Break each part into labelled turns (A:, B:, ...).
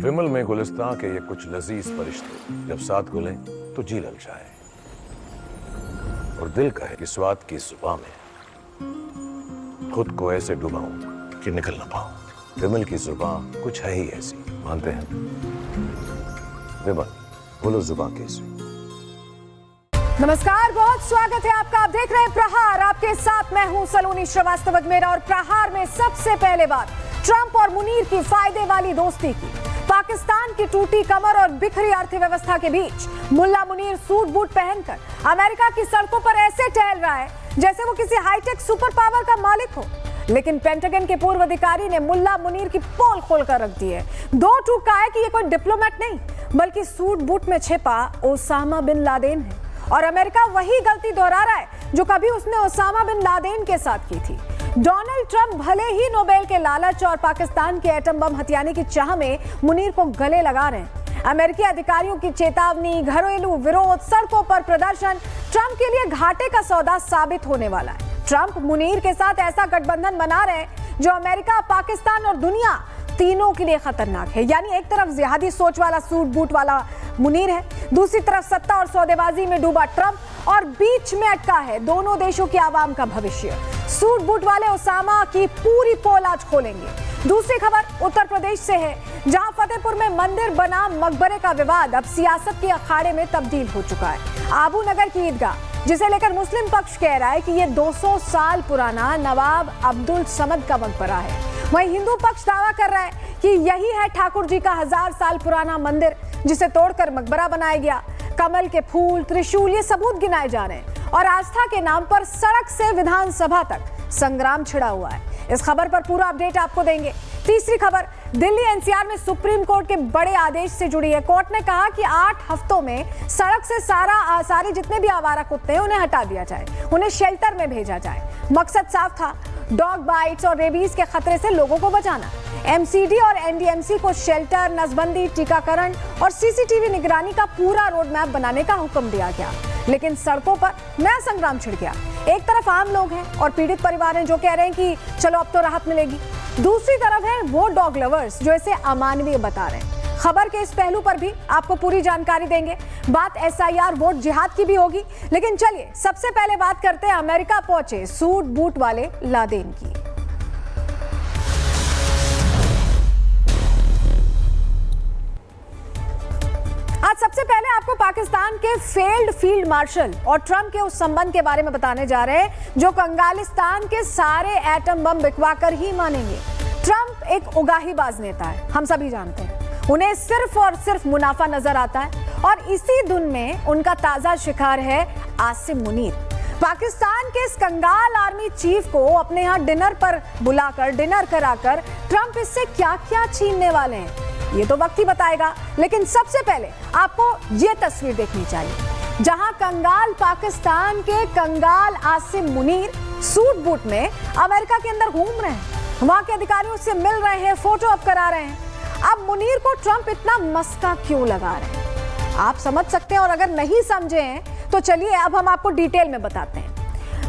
A: विमल में गुलिस्तां के ये कुछ लजीज फरिश्ते जब साथ घुलें तो जी ललचाए और दिल कहे कि स्वाद की जुबान में खुद को ऐसे डुबाऊं कि निकल ना पाऊं। विमल की जुबान कुछ है ही ऐसी, मानते हैं? विमल, बोलो जुबान कैसी?
B: नमस्कार, बहुत स्वागत है आपका। आप देख रहे हैं प्रहार। आपके साथ मैं हूं सलोनी श्रीवास्तव अजमेरा और प्रहार में सबसे पहले बात ट्रंप और मुनीर की फायदे वाली दोस्ती की। पाकिस्तान की टूटी कमर और बिखरी अर्थव्यवस्था के बीच मुल्ला मुनीर सूट बूट पहनकर अमेरिका की सड़कों पर ऐसे टहल रहा है जैसे वो किसी हाईटेक सुपर पावर का मालिक हो। लेकिन पेंटागन के पूर्व अधिकारी ने मुल्ला मुनीर की पोल खोलकर रख दी है। दो टूक कहा है कि ये कोई डिप्लोमेट नहीं बल्कि सूट बूट में छिपा ओसामा बिन लादेन है और अमेरिका वही गलती दोहरा रहा है जो कभी उसने ओसामा बिन लादेन के साथ की थी। डोनाल्ड ट्रंप भले ही नोबेल के लालच और पाकिस्तान के एटम बम हथियाने की चाह में मुनीर को गले लगा रहे हैं। अमेरिकी अधिकारियों की चेतावनी, घरेलू विरोध, सड़कों पर प्रदर्शन ट्रंप के लिए घाटे का सौदा साबित होने वाला है। ट्रंप मुनीर के साथ ऐसा गठबंधन बना रहे हैं जो अमेरिका, पाकिस्तान और दुनिया तीनों के लिए खतरनाक है। यानी एक तरफ जिहादी सोच वाला सूट बूट वाला मुनीर है, दूसरी तरफ सत्ता और सौदेबाजी में डूबा ट्रंप और बीच में अटका है दोनों देशों की आवाम का भविष्य। सूट बूट वाले ओसामा की पूरी पोल आज खोलेंगे। दूसरी खबर उत्तर प्रदेश से है, जहां फतेहपुर में मंदिर बना मकबरे का विवाद अब सियासत के अखाड़े में तब्दील हो चुका है। आबू नगर की ईदगाह, जिसे लेकर मुस्लिम पक्ष कह रहा है कि ये 200 साल पुराना नवाब अब्दुल समद का मकबरा है, वहीं हिंदू पक्ष दावा कर रहा है कि यही है ठाकुर जी का 1000 साल पुराना मंदिर जिसे तोड़कर मकबरा बनाया गया। कमल के फूल, त्रिशूल, ये सबूत गिनाए जा रहे हैं और आस्था के नाम पर सड़क से विधानसभा तक संग्राम छिड़ा हुआ है। इस खबर पर पूरा अपडेट आपको देंगे। तीसरी खबर दिल्ली एनसीआर में सुप्रीम कोर्ट के बड़े आदेश से जुड़ी है। कोर्ट ने कहा कि 8 हफ्तों में सड़क से सारे जितने भी आवारा कुत्ते हैं उन्हें हटा दिया जाए, उन्हें शेल्टर में भेजा जाए। मकसद साफ था, डॉग बाइट्स और रेबीज के खतरे से लोगों को बचाना। एमसीडी और एनडीएमसी को शेल्टर, नसबंदी, टीकाकरण और सीसीटीवी निगरानी का पूरा रोड मैप बनाने का हुक्म दिया गया। लेकिन सड़कों पर नया संग्राम छिड़ गया। एक तरफ आम लोग हैं और पीड़ित परिवार हैं जो कह रहे हैं कि चलो अब तो राहत मिलेगी, दूसरी तरफ है वो डॉग लवर्स जो इसे अमानवीय बता रहे हैं। खबर के इस पहलू पर भी आपको पूरी जानकारी देंगे। बात एसआईआर वोट जिहाद की भी होगी, लेकिन चलिए सबसे पहले बात करते हैं अमेरिका पहुंचे सूट बूट वाले लादेन की। आज सबसे पहले आपको पाकिस्तान के फेल्ड फील्ड मार्शल और ट्रंप के उस संबंध के बारे में बताने जा रहे हैं जो कंगालिस्तान के सारे एटम बम बिकवाकर ही मानेंगे। ट्रंप एक उगाहीबाज नेता है, हम सभी जानते हैं। उन्हें सिर्फ और सिर्फ मुनाफा नजर आता है और इसी धुन में उनका ताजा शिकार है आसिम मुनीर। पाकिस्तान के इस कंगाल आर्मी चीफ को अपने यहाँ डिनर पर बुलाकर, डिनर कराकर ट्रंप इससे क्या क्या छीनने वाले हैं ये तो वक्त ही बताएगा। लेकिन सबसे पहले आपको ये तस्वीर देखनी चाहिए जहां कंगाल पाकिस्तान के कंगाल आसिम मुनीर सूट बूट में अमेरिका के अंदर घूम रहे हैं, वहां के अधिकारियों से मिल रहे हैं, फोटो अप करा रहे हैं। अब मुनीर को ट्रंप इतना मस्का क्यों लगा रहे हैं आप समझ सकते हैं, और अगर नहीं समझे हैं तो चलिए अब हम आपको डिटेल में बताते हैं।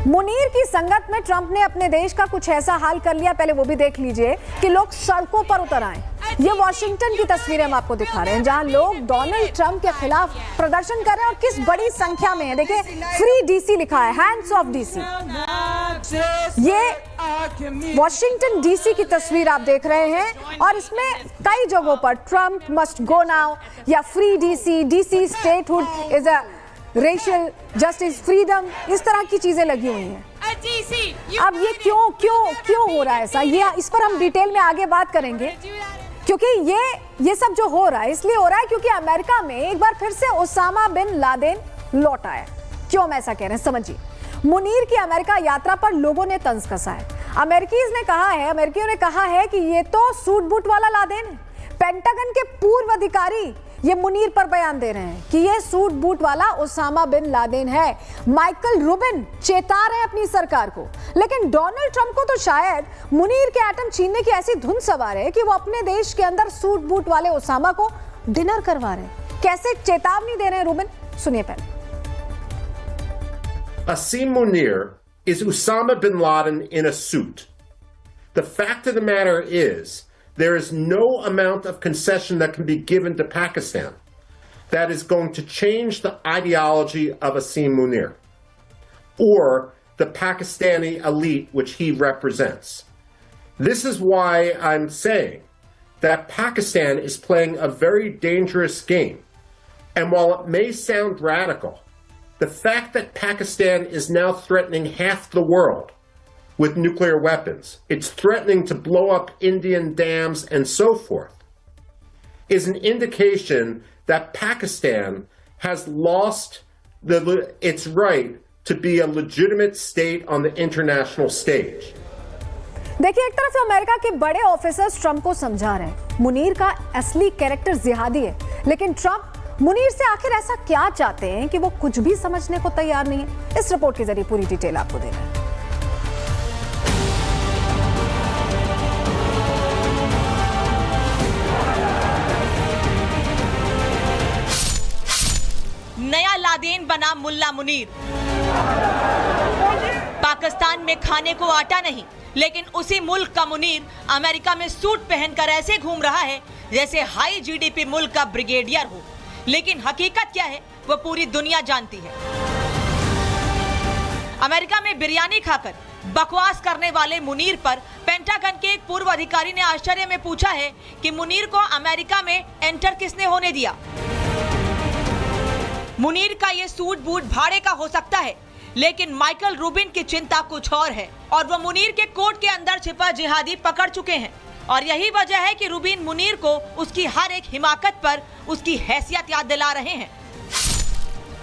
B: मुनीर की संगत में ट्रंप ने अपने देश का कुछ ऐसा हाल कर लिया, पहले वो भी देख लीजिए कि लोग सड़कों पर उतर आए। ये वॉशिंगटन की तस्वीरें हम आपको दिखा रहे हैं जहां लोग डोनाल्ड ट्रंप के खिलाफ प्रदर्शन कर रहे हैं और किस बड़ी संख्या में है। देखिए, फ्री डीसी लिखा है, हैंड्स ऑफ डीसी। ये वॉशिंगटन डीसी की तस्वीर आप देख रहे हैं और इसमें कई जगहों पर ट्रंप मस्ट गो नाउ या free DC, DC statehood is a racial justice, freedom, इस तरह की चीजें लगी हुई हैं। अब ये क्यों हो रहा है ऐसा, ये इस पर हम डिटेल में आगे बात करेंगे, क्योंकि ये सब जो हो रहा है इसलिए हो रहा है क्योंकि अमेरिका में एक बार फिर से ओसामा बिन लादेन लौट आया। क्यों हम ऐसा कह रहे हैं समझिए। मुनीर की अमेरिका यात्रा पर लोगों ने तंज कसा है। अमेरिकियों ने कहा है कि ये तो सूट बूट वाला लादेन है। पेंटागन के पूर्व अधिकारी ये मुनीर पर बयान दे रहे हैं कि ये सूट बूट वाला ओसामा बिन लादेन है। माइकल रूबिन चेता रहे अपनी सरकार को, लेकिन डोनाल्ड ट्रंप को तो शायद मुनीर के एटम छीनने की ऐसी धुन सवार है कि वो अपने देश के अंदर सूट बूट वाले ओसामा को डिनर करवा रहे हैं। कैसे चेतावनी दे रहे हैं रूबिन, सुनिए पहले।
C: Asim Munir is Osama bin Laden in a suit. The fact of the matter is there is no amount of concession that can be given to Pakistan that is going to change the ideology of Asim Munir or the Pakistani elite which he represents. This is why I'm saying that Pakistan is playing a very dangerous game. And while it may sound radical, the fact that Pakistan is now threatening half the world with nuclear weapons, it's threatening to blow up Indian dams and so forth, is an indication that Pakistan has lost its right to be a legitimate state on the international stage.
B: देखिए, एक तरफ America के बड़े officers Trump को समझा रहे हैं मुनीर का असली कैरेक्टर जिहादी है, लेकिन ट्रंप मुनीर से आखिर ऐसा क्या चाहते हैं कि वो कुछ भी समझने को तैयार नहीं है। इस रिपोर्ट के जरिए पूरी डिटेल आपको दे रहे हैं।
D: नया लादेन बना मुल्ला मुनीर। पाकिस्तान में खाने को आटा नहीं, लेकिन उसी मुल्क का मुनीर अमेरिका में सूट पहनकर ऐसे घूम रहा है जैसे हाई जीडीपी मुल्क का ब्रिगेडियर हो। लेकिन हकीकत क्या है वो पूरी दुनिया जानती है। अमेरिका में बिरयानी खाकर बकवास करने वाले मुनीर पर पेंटागन के एक पूर्व अधिकारी ने आश्चर्य में पूछा है कि मुनीर को अमेरिका में एंटर किसने होने दिया। मुनीर का ये सूट बूट भाड़े का हो सकता है, लेकिन माइकल रूबिन की चिंता कुछ और है और वो मुनीर के कोट के अंदर छिपा जिहादी पकड़ चुके हैं। और यही वजह है कि रूबिन मुनीर को उसकी हर एक हिमाकत पर उसकी हैसियत याद दिला रहे हैं।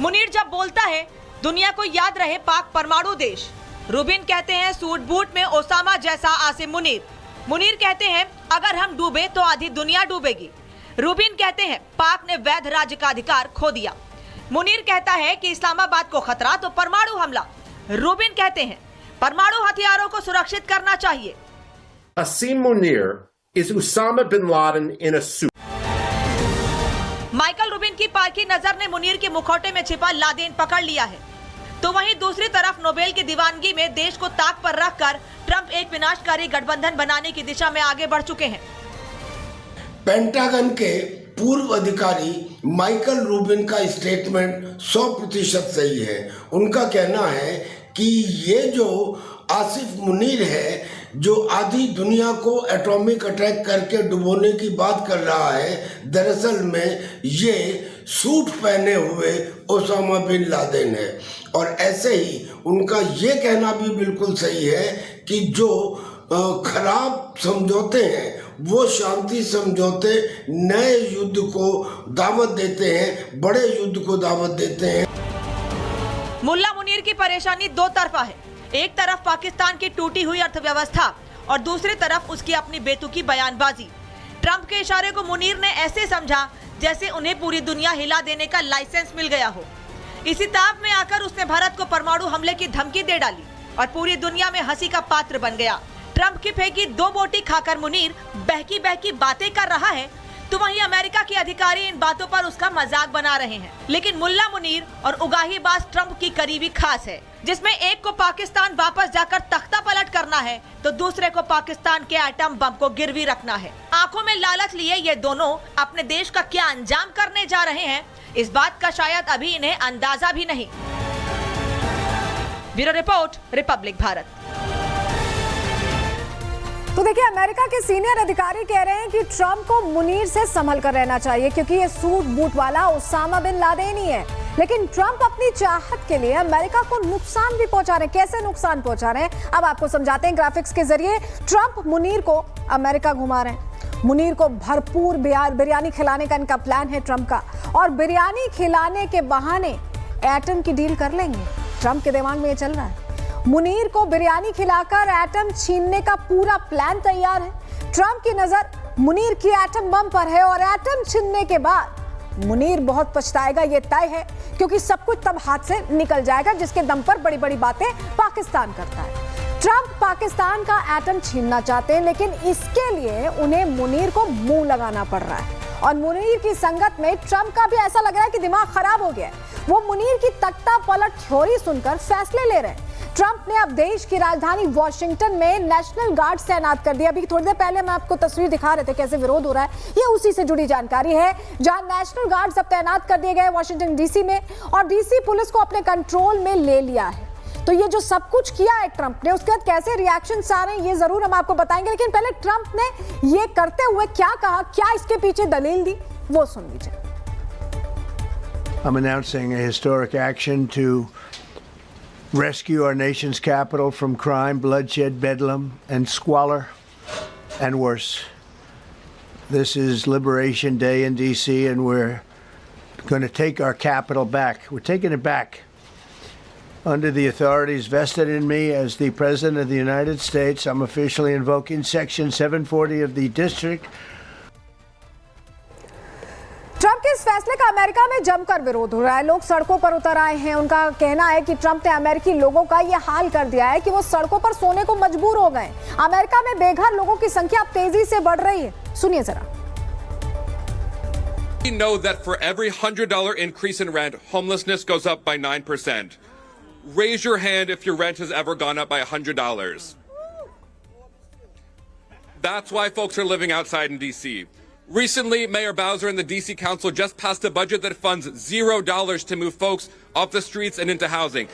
D: मुनीर जब बोलता है दुनिया को याद रहे पाक परमाणु देश, रूबिन कहते हैं सूट बूट में ओसामा जैसा आसिम मुनीर। मुनीर कहते हैं अगर हम डूबे तो आधी दुनिया डूबेगी। रूबिन कहते हैं पाक ने वैध राज्य का अधिकार खो दिया। मुनीर कहता है कि इस्लामाबाद को खतरा तो परमाणु हमला। रूबिन कहते हैं परमाणु हथियारों को सुरक्षित करना चाहिए।
C: Asim Munir is Osama bin Laden in a suit.
D: Michael Rubin की पारखी नजर ने मुनीर के मुखौटे में छिपा लादेन पकड़ लिया है, तो वहीं दूसरी तरफ नोबेल की दीवानगी में देश को ताक पर रखकर ट्रंप एक विनाशकारी गठबंधन बनाने की दिशा में आगे बढ़ चुके हैं।
E: पेंटागन के पूर्व अधिकारी माइकल रूबिन का स्टेटमेंट 100% सही है। उनका कहना है कि ये जो आसिफ मुनीर है, जो आधी दुनिया को एटॉमिक अटैक करके डुबोने की बात कर रहा है, दरअसल में ये सूट पहने हुए ओसामा बिन लादेन है। और ऐसे ही उनका ये कहना भी बिल्कुल सही है कि जो खराब समझौते हैं वो शांति समझौते नए युद्ध को दावत देते हैं, बड़े युद्ध को दावत देते हैं।
D: मुल्ला मुनीर की परेशानी दो तरफा है। एक तरफ पाकिस्तान की टूटी हुई अर्थव्यवस्था और दूसरी तरफ उसकी अपनी बेतुकी बयानबाजी। ट्रंप के इशारे को मुनीर ने ऐसे समझा जैसे उन्हें पूरी दुनिया हिला देने का लाइसेंस मिल गया हो। इसी ताब में आकर उसने भारत को परमाणु हमले की धमकी दे डाली और पूरी दुनिया में हंसी का पात्र बन गया। ट्रंप की फेंकी दो बोटी खाकर मुनीर बहकी बहकी बातें कर रहा है, तो वहीं अमेरिका के अधिकारी इन बातों पर उसका मजाक बना रहे हैं। लेकिन मुल्ला मुनीर और उगाहीबाज ट्रंप की करीबी खास है, जिसमें एक को पाकिस्तान वापस जाकर तख्ता पलट करना है तो दूसरे को पाकिस्तान के एटम बम को गिरवी रखना है। आंखों में लालच लिए ये दोनों अपने देश का क्या अंजाम करने जा रहे हैं, इस बात का शायद अभी इन्हें अंदाजा भी नहीं। Bureau report, Republic Bharat.
B: तो देखिए, अमेरिका के सीनियर अधिकारी कह रहे हैं कि ट्रंप को मुनीर से संभल कर रहना चाहिए क्योंकि ये सूट बूट वाला ओसामा बिन लादेन ही है। लेकिन ट्रंप अपनी चाहत के लिए अमेरिका को नुकसान भी पहुंचा रहे हैं। कैसे नुकसान पहुंचा रहे हैं अब आपको समझाते हैं ग्राफिक्स के जरिए। ट्रंप मुनीर को अमेरिका घुमा रहे हैं। मुनीर को भरपूर बिरयानी खिलाने का इनका प्लान है ट्रंप का, और बिरयानी खिलाने के बहाने एटम की डील कर लेंगे। ट्रंप के दिमाग में ये चल रहा है। मुनीर को बिरयानी खिलाकर एटम छीनने का पूरा प्लान तैयार है। ट्रंप की नजर मुनीर की एटम बम पर है और एटम छीनने के बाद मुनीर बहुत पछताएगा, ये तय है, क्योंकि सब कुछ तब हाथ से निकल जाएगा जिसके दम पर बड़ी बड़ी बातें पाकिस्तान करता है। ट्रंप पाकिस्तान का एटम छीनना चाहते हैं, लेकिन इसके लिए उन्हें मुनीर को मुंह लगाना पड़ रहा है। और मुनीर की संगत में ट्रंप का भी ऐसा लग रहा है कि दिमाग खराब हो गया है। वो मुनीर की तख्ता पलट थ्योरी सुनकर फैसले ले रहे हैं। ट्रंप ने अब देश की राजधानी वॉशिंगटन में नेशनल गार्ड तैनात कर दिया। अभी थोड़ी देर पहले मैं आपको तस्वीर दिखा रहे थे कैसे विरोध हो रहा है, ये उसी से जुड़ी जानकारी है, जहां नेशनल गार्ड अब तैनात कर दिए गए वॉशिंगटन डीसी में और डीसी पुलिस को अपने कंट्रोल में ले लिया है। तो ये जो सब कुछ किया है ट्रंप ने, उसके बाद कैसे रिएक्शंस आ रहे हैं ये जरूर हम आपको बताएंगे, लेकिन पहले ट्रंप ने ये करते हुए क्या कहा, क्या इसके पीछे दलील दी, वो सुन लीजिए।
F: I'm announcing a historic action to rescue our nation's capital from crime, bloodshed, bedlam, and squalor, and worse. This is Liberation Day in D.C., and we're going to take our capital back. We're taking it back. Under the authorities vested in me as the President of the United States, I'm officially invoking Section 740 of the District.
B: Trump के इस फैसले का America में जमकर विरोध हो रहा है। लोग सड़कों पर उतर आए हैं। उनका कहना है कि ट्रंप ने अमेरिकी लोगों का ये हाल कर दिया है कि वो सड़कों पर सोने को मजबूर हो गए। अमेरिका में बेघर लोगों की संख्या अब तेजी से बढ़ रही है। सुनिए जरा।
G: We know that for every $100 increase in rent, homelessness goes up by 9%. Raise your hand if your rent has ever gone up by $100. That's why folks are living outside in D.C. Recently, Mayor Bowser and the D.C. Council just passed a budget that funds $0 to move folks off the streets and into housing.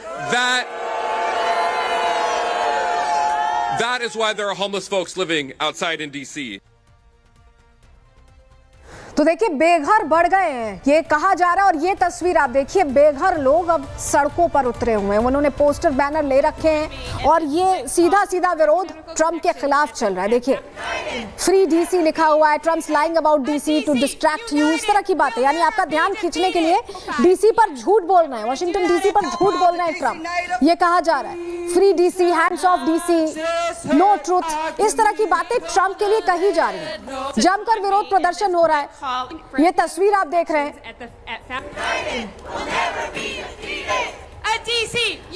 G: That is why there are homeless folks living outside in D.C.
B: तो देखिए बेघर बढ़ गए हैं ये कहा जा रहा है और ये तस्वीर आप देखिए, बेघर लोग अब सड़कों पर उतरे हुए हैं। उन्होंने पोस्टर बैनर ले रखे हैं और ये सीधा सीधा विरोध ट्रंप के खिलाफ चल रहा है। देखिए फ्री डीसी लिखा हुआ है, Trump's lying about DC to distract you, इस तरह की बातें, यानी आपका ध्यान खींचने के लिए डीसी पर झूठ बोल रहे हैं, वॉशिंगटन डीसी पर झूठ बोल रहे हैं ट्रंप, ये कहा जा रहा है। Free DC, hands off DC, no truth, इस तरह की बातें ट्रंप के लिए कही जा रही हैं। जमकर विरोध प्रदर्शन हो रहा है। ये तस्वीर आप देख रहे हैं।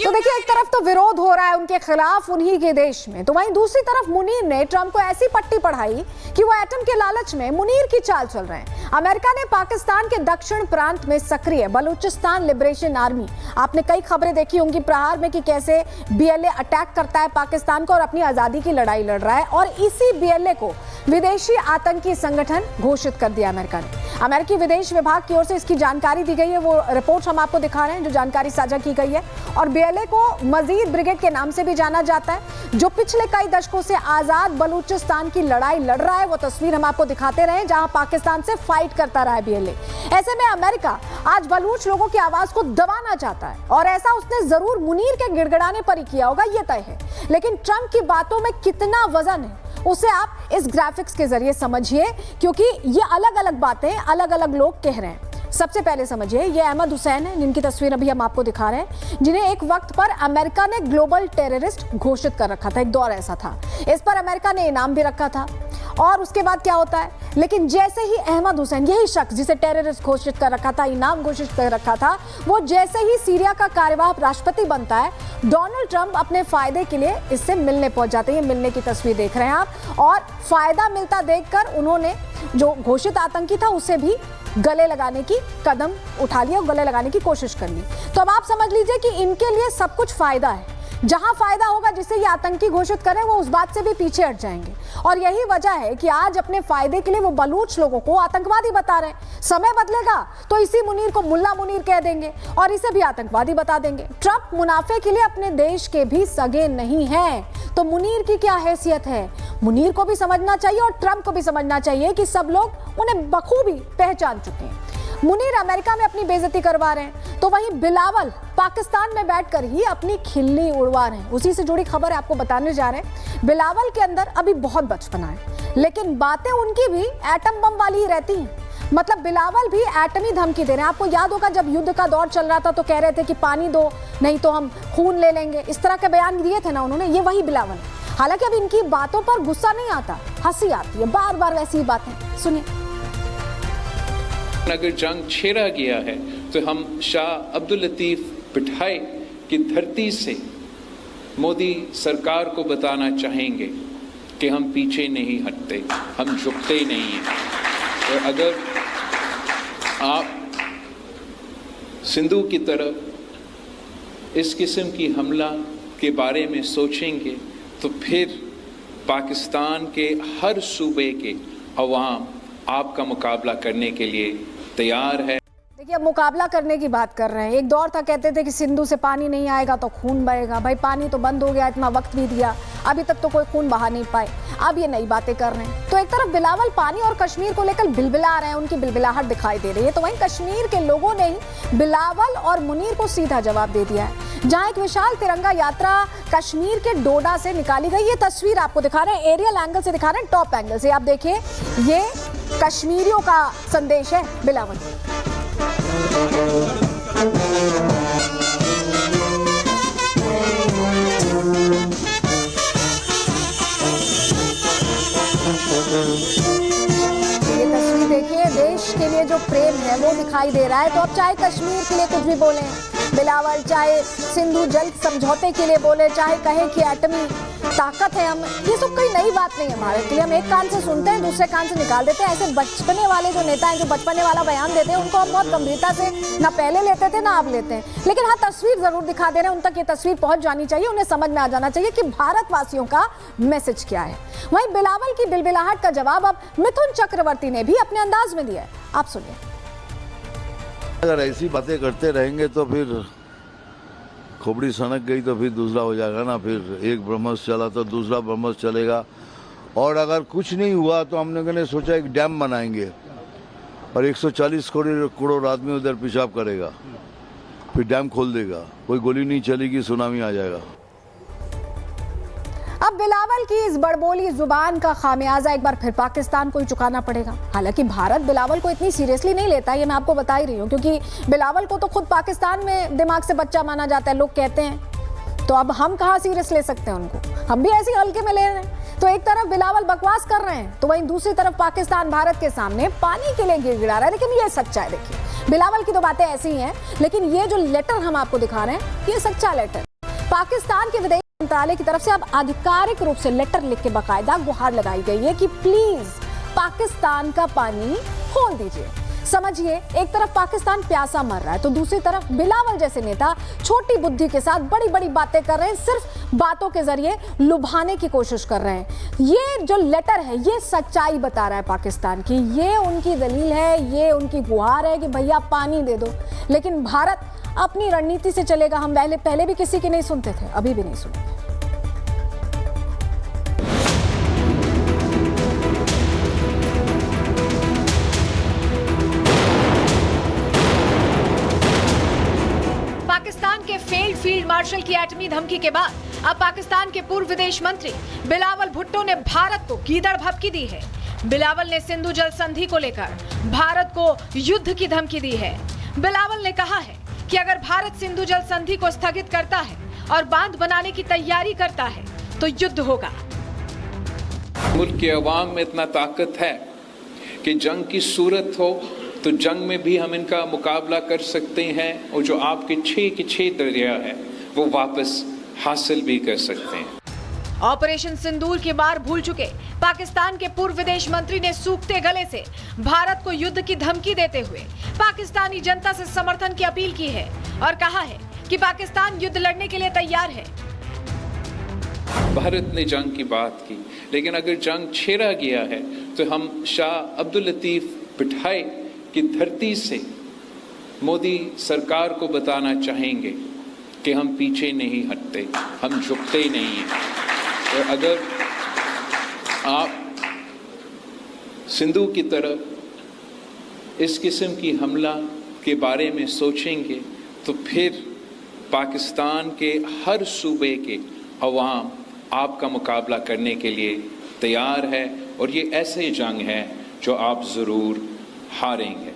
B: तो देखिए एक तरफ तो विरोध हो रहा है उनके खिलाफ उन्हीं के देश में, तो वहीं दूसरी तरफ मुनीर ने ट्रंप को ऐसी पट्टी पढ़ाई कि वो एटम के लालच में मुनीर की चाल चल रहे हैं। अमेरिका ने पाकिस्तान के दक्षिण प्रांत में सक्रिय बलूचिस्तान लिबरेशन आर्मी, आपने कई खबरें देखी होंगी प्रहार में कि कैसे बीएलए अटैक करता है पाकिस्तान को और अपनी आजादी की लड़ाई लड़ रहा है, और इसी बीएलए को विदेशी आतंकी संगठन घोषित कर दिया अमेरिका ने। अमेरिकी विदेश विभाग की ओर से इसकी जानकारी दी गई है, वो रिपोर्ट हम आपको दिखा रहे हैं जो जानकारी साझा की गई है। और बीएलए को मजीद ब्रिगेड के नाम से भी जाना जाता है, जो पिछले कई दशकों से आजाद बलूचिस्तान की लड़ाई लड़ रहा है। वो तस्वीर हम आपको दिखाते रहे जहां पाकिस्तान से फाइट करता रहा है बीएलए। ऐसे में अमेरिका आज बलूच लोगों की आवाज को दबाना चाहता है और ऐसा उसने जरूर मुनीर के गिड़गिड़ाने पर ही किया होगा, ये तय है। लेकिन ट्रंप की बातों में कितना वजन है उसे आप इस ग्राफिक्स के जरिए समझिए, क्योंकि ये अलग अलग बातें अलग अलग लोग कह रहे हैं। सबसे पहले समझिए, ये अहमद हुसैन है जिनकी तस्वीर अभी हम आपको दिखा रहे हैं, जिन्हें एक वक्त पर अमेरिका ने ग्लोबल टेररिस्ट घोषित कर रखा था। एक दौर ऐसा था, इस पर अमेरिका ने इनाम भी रखा था। और उसके बाद क्या होता है, लेकिन जैसे ही अहमद हुसैन, यही शख्स जिसे टेररिस्ट घोषित कर रखा था, इनाम घोषित कर रखा था, वो जैसे ही सीरिया का कार्यवाहक राष्ट्रपति बनता है, डोनाल्ड ट्रंप अपने फायदे के लिए इससे मिलने पहुंच जाते हैं। मिलने की तस्वीर देख रहे हैं आप, और फायदा मिलता देखकर उन्होंने जो घोषित आतंकी था उसे भी गले लगाने की कदम उठा लिया, गले लगाने की कोशिश कर ली। तो अब आप समझ लीजिए कि इनके लिए सब कुछ फायदा है। जहां फायदा होगा जिसे ये आतंकी घोषित करें, वो उस बात से भी पीछे हट जाएंगे। और यही वजह है कि आज अपने फायदे के लिए वो बलूच लोगों को आतंकवादी बता रहे हैं। समय बदलेगा तो इसी मुनीर को मुल्ला मुनीर कह देंगे और इसे भी आतंकवादी बता देंगे। ट्रंप मुनाफे के लिए अपने देश के भी सगे नहीं हैं, तो मुनीर की क्या हैसियत है, मुनीर को भी समझना चाहिए और ट्रंप को भी समझना चाहिए कि सब लोग उन्हें बखूबी पहचान चुके हैं। मुनीर अमेरिका में अपनी बेइज्जती करवा रहे हैं, तो वहीं बिलावल पाकिस्तान में बैठकर ही अपनी खिल्ली उड़वा रहे हैं। उसी से जुड़ी खबर आपको बताने जा रहे हैं। बिलावल के अंदर अभी बहुत बचपना है, लेकिन बातें उनकी भी एटम बम वाली ही रहती हैं। मतलब बिलावल भी एटमी धमकी दे रहे हैं। आपको याद होगा जब युद्ध का दौर चल रहा था तो कह रहे थे कि पानी दो नहीं तो हम खून ले लेंगे, इस तरह के बयान दिए थे ना उन्होंने, ये वही बिलावल। हालांकि अब इनकी बातों पर गुस्सा नहीं आता, हंसी आती है, बार बार वैसी बातें। सुनिए।
H: अगर जंग छेड़ा गया है तो हम शाह अब्दुल लतीफ पिठाई की धरती से मोदी सरकार को बताना चाहेंगे कि हम पीछे नहीं हटते, हम झुकते ही नहीं हैं। और अगर आप सिंधु की तरफ इस किस्म की हमला के बारे में सोचेंगे तो फिर पाकिस्तान के हर सूबे के अवाम आपका मुकाबला करने के लिए तैयार है।
B: देखिए, अब मुकाबला करने की बात कर रहे हैं। एक दौर था कहते थे कि सिंधु से पानी नहीं आएगा तो खून बहेगा। भाई पानी तो बंद हो गया, इतना वक्त भी दिया, अभी तक तो कोई खून बहा नहीं पाए। अब ये नई बातें कर रहे हैं। तो एक तरफ बिलावल पानी और कश्मीर को लेकर बिलबिला रहे हैं, उनकी बिलबिलाहट दिखाई दे रही है, तो वहीं कश्मीर के लोगों ने ही बिलावल और मुनीर को सीधा जवाब दे दिया है। जहां एक विशाल तिरंगा यात्रा कश्मीर के डोडा से निकाली गई। ये तस्वीर आपको दिखा रहे हैं, एरियल एंगल से दिखा रहे हैं, टॉप एंगल से। आप देखिए, ये कश्मीरियों का संदेश है बिलावल। ये तस्वीर देखिए, देश के लिए जो प्रेम है वो दिखाई दे रहा है। तो अब चाहे कश्मीर के लिए कुछ भी बोले बिलावल, चाहे सिंधु जल समझौते के लिए बोले, चाहे कहे कि एटमी ताकत है हम, ये सब कोई नई बात नहीं है भारत के लिए। हम एक कान से सुनते हैं, दूसरे कान से निकाल देते हैं। ऐसे बचपने वाले जो नेता हैं, जो बचपने वाला बयान देते हैं, उनको हम बहुत गंभीरता से ना पहले लेते थे ना अब लेते हैं। लेकिन हाँ, तस्वीर जरूर दिखा दे रहे हैं, उन तक ये तस्वीर पहुंच जानी चाहिए, उन्हें समझ में आ जाना चाहिए कि भारतवासियों का मैसेज क्या है। वहीं बिलावल की बिलबिलाहट का जवाब अब मिथुन चक्रवर्ती ने भी अपने अंदाज में दिया है। आप सुनिए।
I: अगर ऐसी बातें करते रहेंगे तो फिर खोपड़ी सनक गई तो फिर दूसरा हो जाएगा ना। फिर एक ब्रह्मस चला तो दूसरा ब्रह्मस चलेगा। और अगर कुछ नहीं हुआ तो हम लोगों ने सोचा एक डैम बनाएंगे और 140 करोड़ आदमी उधर पेशाब करेगा, फिर डैम खोल देगा, कोई गोली नहीं चलेगी, सुनामी आ जाएगा।
B: अब बिलावल की इस बड़बोली जुबान का खामियाजा एक बार फिर पाकिस्तान को ही चुकाना पड़ेगा। हालांकि भारत बिलावल को इतनी सीरियसली नहीं लेता, ये मैं आपको बता ही रही हूँ, क्योंकि बिलावल को तो खुद पाकिस्तान में दिमाग से बच्चा माना जाता है, लोग कहते हैं। तो अब हम कहाँ सीरियस ले सकते हैं उनको, हम भी ऐसे हल्के में ले रहे हैं। तो एक तरफ बिलावल बकवास कर रहे हैं, तो वहीं दूसरी तरफ पाकिस्तान भारत के सामने पानी के लिए गिड़गिड़ा रहा है। लेकिन ये सच्चा है। देखिए, बिलावल की तो बातें ऐसी ही हैं, लेकिन ये जो लेटर हम आपको दिखा रहे हैं, ये सच्चा लेटर। पाकिस्तान के विदेश मंत्रालय की तरफ से अब आधिकारिक रूप से लेटर लिख के बाकायदा गुहार लगाई गई है कि प्लीज पाकिस्तान का पानी खोल दीजिए। समझिए, एक तरफ पाकिस्तान प्यासा मर रहा है, तो दूसरी तरफ बिलावल जैसे नेता छोटी बुद्धि के साथ बड़ी बड़ी बातें कर रहे हैं, सिर्फ बातों के जरिए लुभाने की कोशिश कर रहे हैं। ये जो लेटर है, ये सच्चाई बता रहा है पाकिस्तान की, ये उनकी दलील है, ये उनकी गुहार है कि भैया पानी दे दो। लेकिन भारत अपनी रणनीति से चलेगा। हम पहले भी किसी की नहीं सुनते थे, अभी भी नहीं सुनेंगे। पाकिस्तान के फेल्ड फील्ड मार्शल की एटमी धमकी के बाद अब पाकिस्तान के पूर्व विदेश मंत्री बिलावल भुट्टो ने भारत को गीदड़ भभकी दी है। बिलावल ने सिंधु जल संधि को लेकर भारत को युद्ध की धमकी दी है। बिलावल ने कहा है कि अगर भारत सिंधु जल संधि को स्थगित करता है और बांध बनाने की तैयारी करता है तो युद्ध होगा।
H: मुल्क के अवाम में इतना ताकत है कि जंग की सूरत हो तो जंग में भी हम इनका मुकाबला कर सकते हैं, और जो आपके 6 के 6 दरिया है वो वापस हासिल भी कर सकते हैं।
B: ऑपरेशन सिंदूर की मार भूल चुके पाकिस्तान के पूर्व विदेश मंत्री ने सूखते गले से भारत को युद्ध की धमकी देते हुए पाकिस्तानी जनता से समर्थन की अपील की है और कहा है कि पाकिस्तान युद्ध लड़ने के लिए तैयार है।
H: भारत ने जंग की बात की, लेकिन अगर जंग छेड़ा गया है तो हम शाह अब्दुल लतीफ पिठाई की धरती से मोदी सरकार को बताना चाहेंगे कि हम पीछे नहीं हटते, हम झुकते ही नहीं हैं। और अगर आप सिंधु की तरफ इस किस्म की हमला के बारे में सोचेंगे तो फिर पाकिस्तान के हर सूबे के अवाम आपका मुकाबला करने के लिए तैयार है, और ये ऐसे जंग है जो आप जरूर हारेंगे।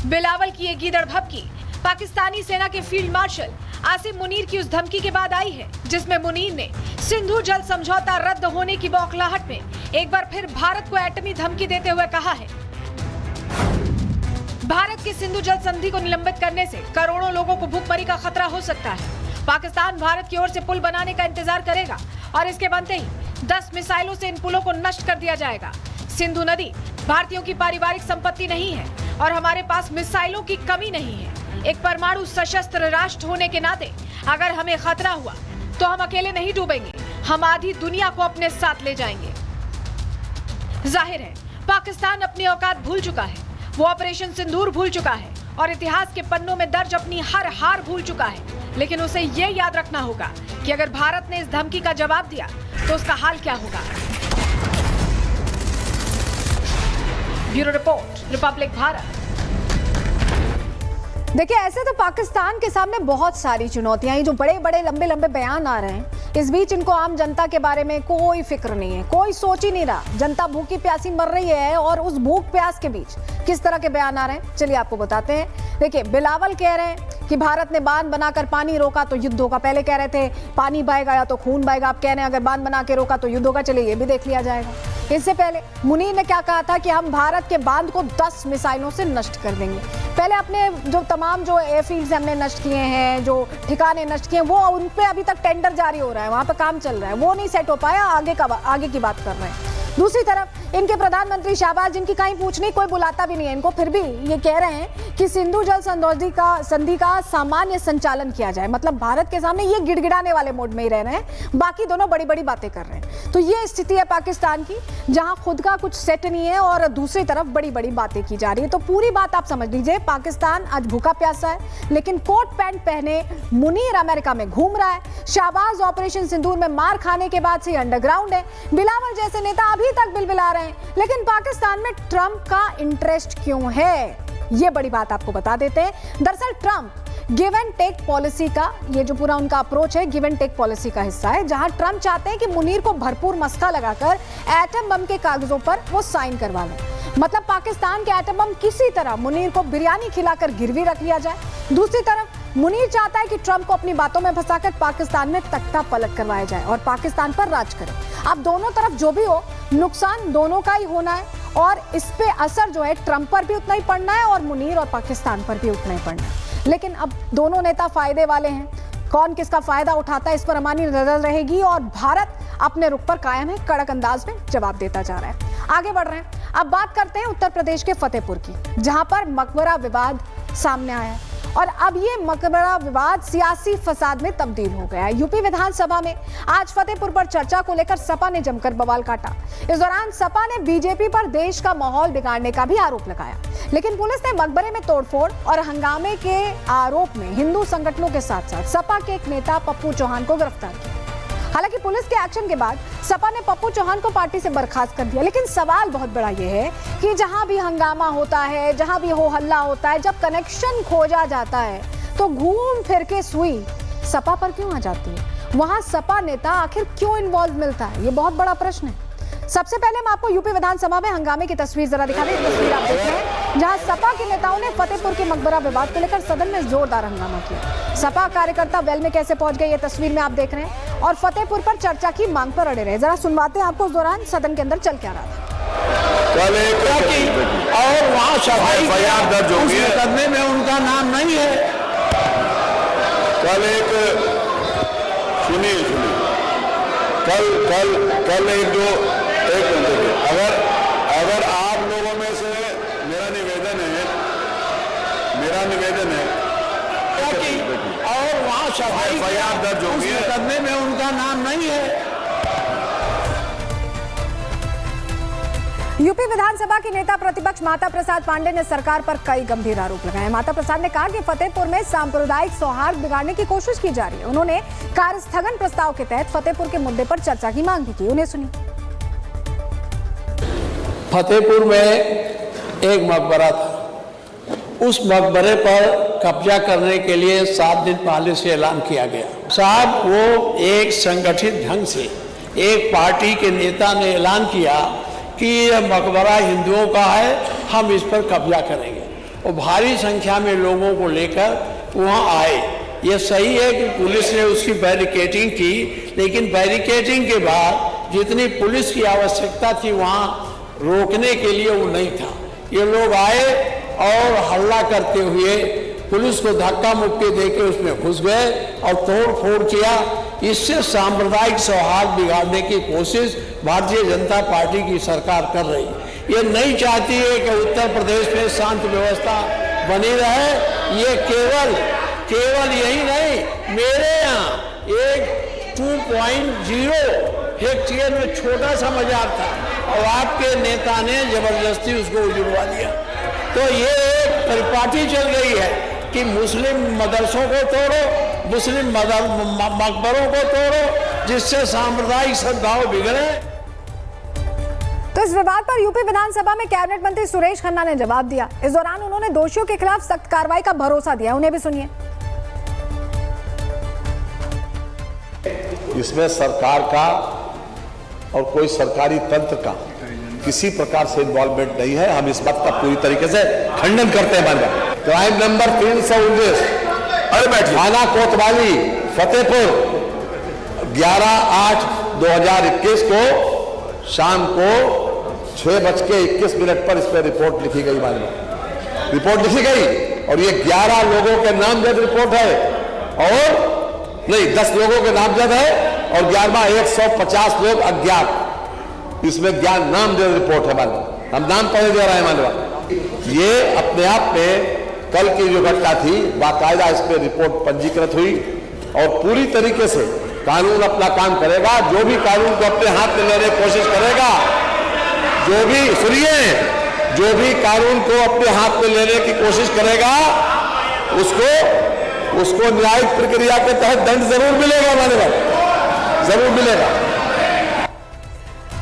B: बिलावल की ये गीदड़ भभकी पाकिस्तानी सेना के फील्ड मार्शल आसिम मुनीर की उस धमकी के बाद आई है जिसमें मुनीर ने सिंधु जल समझौता रद्द होने की बौखलाहट में एक बार फिर भारत को एटमी धमकी देते हुए कहा है, भारत की सिंधु जल संधि को निलंबित करने से करोड़ों लोगों को भूखमरी का खतरा हो सकता है। पाकिस्तान भारत की ओर से पुल बनाने का इंतजार करेगा और इसके बनते ही 10 मिसाइलों से इन पुलों को नष्ट कर दिया जाएगा। सिंधु नदी भारतीयों की पारिवारिक संपत्ति नहीं है और हमारे पास मिसाइलों की कमी नहीं है। एक परमाणु सशस्त्र राष्ट्र होने के नाते अगर हमें खतरा हुआ तो हम अकेले नहीं डूबेंगे, हम आधी दुनिया को अपने साथ ले जाएंगे। जाहिर है पाकिस्तान अपनी औकात भूल चुका है, वो ऑपरेशन सिंदूर भूल चुका है और इतिहास के पन्नों में दर्ज अपनी हर हार भूल चुका है। लेकिन उसे ये याद रखना होगा कि अगर भारत ने इस धमकी का जवाब दिया तो उसका हाल क्या होगा। Bureau report, Republic Bharat. देखिए, ऐसे तो पाकिस्तान के सामने बहुत सारी चुनौतियां हैं, जो बड़े बड़े लंबे लंबे बयान आ रहे हैं। इस बीच इनको आम जनता के बारे में कोई फिक्र नहीं है, कोई सोच ही नहीं रहा। जनता भूखी प्यासी मर रही है और उस भूख प्यास के बीच किस तरह के बयान आ रहे हैं, चलिए आपको बताते हैं। देखिए, बिलावल कह रहे हैं कि भारत ने बांध बनाकर पानी रोका तो युद्ध होगा। पहले कह रहे थे पानी बहेगा या तो खून बहेगा, अब कह रहे हैं अगर बांध बना के रोका तो युद्ध होगा। चलिए ये भी देख लिया जाएगा। इससे पहले मुनीर ने क्या कहा था कि हम भारत के बांध को 10 मिसाइलों से नष्ट कर देंगे। पहले अपने जो तमाम जो एयरफील्ड्स हमने नष्ट किए हैं, जो ठिकाने नष्ट किए हैं, वो उन पे अभी तक टेंडर जारी हो रहा है, वहां पे काम चल रहा है, वो नहीं सेट हो पाया। आगे की बात कर रहे हैं। दूसरी तरफ इनके प्रधानमंत्री शाहबाज, जिनकी कहीं पूछ नहीं, कोई बुलाता भी नहीं है इनको, फिर भी ये कह रहे हैं कि सिंधु जल संधि का सामान्य संचालन किया जाए। मतलब भारत के सामने ये गिड़गिड़ाने वाले मोड में ही रह रहे हैं, बाकी दोनों बड़ी बड़ी बातें कर रहे हैं। तो ये स्थिति है पाकिस्तान की, जहां खुद का कुछ सेट नहीं है और दूसरी तरफ बड़ी बड़ी बातें की जा रही है। तो पूरी बात आप समझ लीजिए, पाकिस्तान आज भूखा प्यासा है, लेकिन कोट पैंट पहने मुनीर अमेरिका में घूम रहा है। शाहबाज ऑपरेशन सिंदूर में मार खाने के बाद से अंडरग्राउंड है। बिलावल जैसे नेता अभी तक बिलबिला रहे हैं। लेकिन पाकिस्तान में ट्रंप का इंटरेस्ट क्यों है, ये बड़ी बात आपको बता देते हैं। दरअसल Trump give and take policy का, ये जो पूरा उनका अप्रोच है, गिव एंड टेक पॉलिसी का हिस्सा है, जहां ट्रंप चाहते हैं कि मुनीर को भरपूर मस्का लगाकर एटम बम के कागजों पर वो साइन करवा लें। मतलब पाकिस्तान के एटम बम किसी तरह मुनीर को बिरयानी खिलाकर गिरवी रख लिया जाए। दूसरी तरफ मुनीर चाहता है कि ट्रंप को अपनी बातों में फंसाकर पाकिस्तान में तख्ता पलट करवाया जाए और पाकिस्तान पर राज करे। अब दोनों तरफ जो भी हो, नुकसान दोनों का ही होना है और इस पे असर जो है ट्रंप पर भी उतना ही पड़ना है और मुनीर और पाकिस्तान पर भी उतना ही पड़ना है। लेकिन अब दोनों नेता फायदे वाले हैं, कौन किसका फायदा उठाता है इस पर हमारी नजर रहेगी और भारत अपने रुख पर कायम है, कड़क अंदाज में जवाब देता जा रहा है। आगे बढ़ रहे हैं, अब बात करते हैं उत्तर प्रदेश के फतेहपुर की, जहां पर मकबरा विवाद सामने आया है और अब ये मकबरा विवाद सियासी फसाद में तब्दील हो गया है। यूपी विधानसभा में आज फतेहपुर पर चर्चा को लेकर सपा ने जमकर बवाल काटा। इस दौरान सपा ने बीजेपी पर देश का माहौल बिगाड़ने का भी आरोप लगाया, लेकिन पुलिस ने मकबरे में तोड़फोड़ और हंगामे के आरोप में हिंदू संगठनों के साथ साथ सपा के एक नेता पप्पू चौहान को गिरफ्तार किया। हालांकि पुलिस के एक्शन के बाद सपा ने पप्पू चौहान को पार्टी से बर्खास्त कर दिया। लेकिन सवाल बहुत बड़ा यह है कि जहां भी हंगामा होता है, जहां भी हो हल्ला होता है, जब कनेक्शन खोजा जाता है तो घूम फिर के सुई सपा पर क्यों आ जाती है? वहां सपा नेता आखिर क्यों इन्वॉल्व मिलता है, ये बहुत बड़ा प्रश्न है। सबसे पहले हम आपको यूपी विधानसभा में हंगामे की तस्वीर जरा दिखा दें। तस्वीर आप देख रहे हैं जहां सपा के नेताओं ने फतेहपुर के मकबरा विवाद को लेकर सदन में जोरदार हंगामा किया। सपा कार्यकर्ता वेल में कैसे पहुंच गए, ये तस्वीर में आप देख रहे हैं, और फतेहपुर पर चर्चा की मांग पर अड़े रहे। जरा सुनवाते हैं आपको उस दौरान सदन के अंदर चल क्या रहा था।
E: और वहाँ सफाई दर्ज हो गई, मुकदमे में उनका नाम नहीं है।
I: कल एक सुनिए कल एक जो अगर आप लोगों में से मेरा निवेदन है
E: और वहाँ सफाई
I: दर्ज हो गई,
E: मुकदमे में उनका नाम नहीं है।
B: यूपी विधानसभा की नेता प्रतिपक्ष माता प्रसाद पांडे ने सरकार पर कई गंभीर आरोप लगाए। माता प्रसाद ने कहा कि फतेहपुर में सांप्रदायिक सौहार्द बिगाड़ने की कोशिश की जा रही है। उन्होंने कार्यस्थगन प्रस्ताव के तहत फतेहपुर के मुद्दे पर चर्चा की मांग भी की। उन्हें सुनिए।
J: फतेहपुर में एक मकबरा था, उस मकबरे पर कब्जा करने के लिए 7 दिन पहले से ऐलान किया गया। साहब, वो एक संगठित ढंग से एक पार्टी के नेता ने ऐलान किया कि यह मकबरा हिंदुओं का है, हम इस पर कब्जा करेंगे, और भारी संख्या में लोगों को लेकर वहाँ आए। ये सही है कि पुलिस ने उसकी बैरिकेडिंग की, लेकिन बैरिकेडिंग के बाद जितनी पुलिस की आवश्यकता थी वहाँ रोकने के लिए वो नहीं था। ये लोग आए और हल्ला करते हुए पुलिस को धक्का मुक्की देके उसमें घुस गए और तोड़ फोड़ किया। इससे सांप्रदायिक सौहार्द बिगाड़ने की कोशिश भारतीय जनता पार्टी की सरकार कर रही है। ये नहीं चाहती है कि उत्तर प्रदेश में शांति व्यवस्था बनी रहे। ये केवल यही नहीं, मेरे यहाँ एक 2.0 हेक्टेयर में छोटा सा मजार था और आपके नेता ने जबरदस्ती उसको उजड़वा दिया। तो ये एक परिपाटी चल गई है कि मुस्लिम मदरसों को तोड़ो, मुस्लिम मकबरों को तोड़ो, जिससे सांप्रदायिक सद्भाव बिगड़े।
B: तो इस विवाद पर यूपी विधानसभा में कैबिनेट मंत्री सुरेश खन्ना ने जवाब दिया। इस दौरान उन्होंने दोषियों के खिलाफ सख्त कार्रवाई का भरोसा दिया। उन्हें भी सुनिए।
K: इसमें सरकार का और कोई सरकारी तंत्र का किसी प्रकार से इन्वॉल्वमेंट नहीं है। हम इस बात का पूरी तरीके से खंडन करते हैं। क्राइम नंबर 319 थाना कोतवाली फतेहपुर 11/8/2021 को शाम को 6:21 पर इस पर रिपोर्ट लिखी गई। रिपोर्ट लिखी गई और ये 11 लोगों के नामजद रिपोर्ट है और नहीं 10 लोगों के नामजद है और 11वां 150 लोग अज्ञात। इसमें ज्ञान नाम दे रिपोर्ट है मानव, हम नाम पढ़े दे रहे हैं मानव। ये अपने आप में कल की जो घटना थी बाकायदा इस पर रिपोर्ट पंजीकृत हुई और पूरी तरीके से कानून अपना काम करेगा। जो भी कानून को अपने हाथ में लेने की कोशिश करेगा, जो भी कानून को अपने हाथ में लेने की कोशिश करेगा उसको न्यायिक प्रक्रिया के तहत दंड जरूर मिलेगा मानव, जरूर मिलेगा।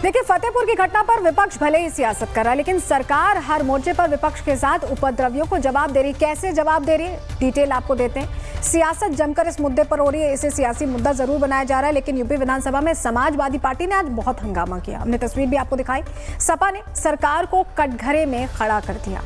B: देखिए, फतेहपुर की घटना पर विपक्ष भले ही सियासत कर रहा है, लेकिन सरकार हर मोर्चे पर विपक्ष के साथ उपद्रवियों को जवाब दे रही। कैसे जवाब दे रही है, डिटेल आपको देते हैं। सियासत जमकर इस मुद्दे पर हो रही है, इसे सियासी मुद्दा जरूर बनाया जा रहा है, लेकिन यूपी विधानसभा में समाजवादी पार्टी ने आज बहुत हंगामा किया। हमने तस्वीर भी आपको दिखाई। सपा ने सरकार को कटघरे में खड़ा कर दिया।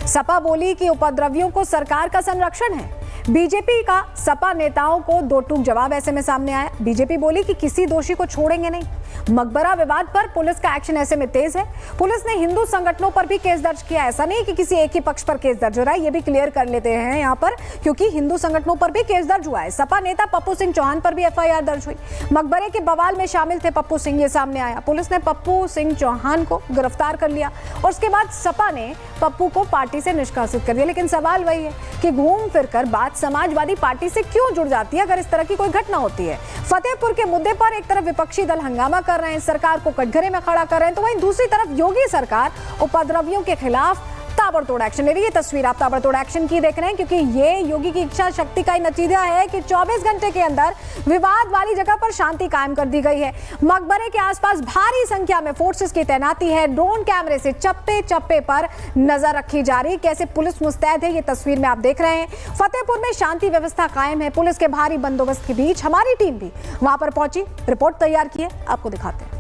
B: सपा बोली कि उपद्रवियों को सरकार का संरक्षण है। बीजेपी का सपा नेताओं को दो टूक जवाब ऐसे में सामने आया। बीजेपी बोली कि किसी दोषी को छोड़ेंगे नहीं। मकबरा विवाद पर पुलिस का एक्शन ऐसे में तेज है। पुलिस ने हिंदू संगठनों पर भी केस दर्ज किया। ऐसा नहीं कि किसी एक ही पक्ष पर केस दर्ज हो रहा है, ये भी क्लियर कर लेते हैं यहाँ पर, क्योंकि हिंदू संगठनों पर भी केस दर्ज हुआ है। सपा नेता पप्पू सिंह चौहान पर भी एफआईआर दर्ज हुई। मकबरे के बवाल में शामिल थे पप्पू सिंह, ये सामने आया। पुलिस ने पप्पू सिंह चौहान को गिरफ्तार कर लिया और उसके बाद सपा ने पप्पू को पार्टी से निष्कासित कर दिया। लेकिन सवाल वही है कि घूम फिर कर बात समाजवादी पार्टी से क्यों जुड़ जाती है अगर इस तरह की कोई घटना होती है। फतेहपुर के मुद्दे पर एक तरफ विपक्षी दल हंगामा कर रहे हैं, सरकार को कटघरे में खड़ा कर रहे हैं, तो वहीं दूसरी तरफ योगी सरकार उपद्रवियों के खिलाफ ताबड़तोड़ एक्शन ले रही है। तस्वीर आप ताबड़तोड़ एक्शन की देख रहे हैं, क्योंकि ये योगी की इच्छा शक्ति का ही नतीजा है कि 24 घंटे के अंदर विवाद वाली जगह पर शांति कायम कर दी गई है। मकबरे के आसपास भारी संख्या में फोर्सेस की तैनाती है। ड्रोन कैमरे से चप्पे चप्पे पर नजर रखी जा रही, कैसे पुलिस मुस्तैद है, ये तस्वीर में आप देख रहे हैं। फतेहपुर में शांति व्यवस्था कायम है। पुलिस के भारी बंदोबस्त के बीच हमारी टीम भी वहां पर पहुंची, रिपोर्ट तैयार की है, आपको दिखाते हैं।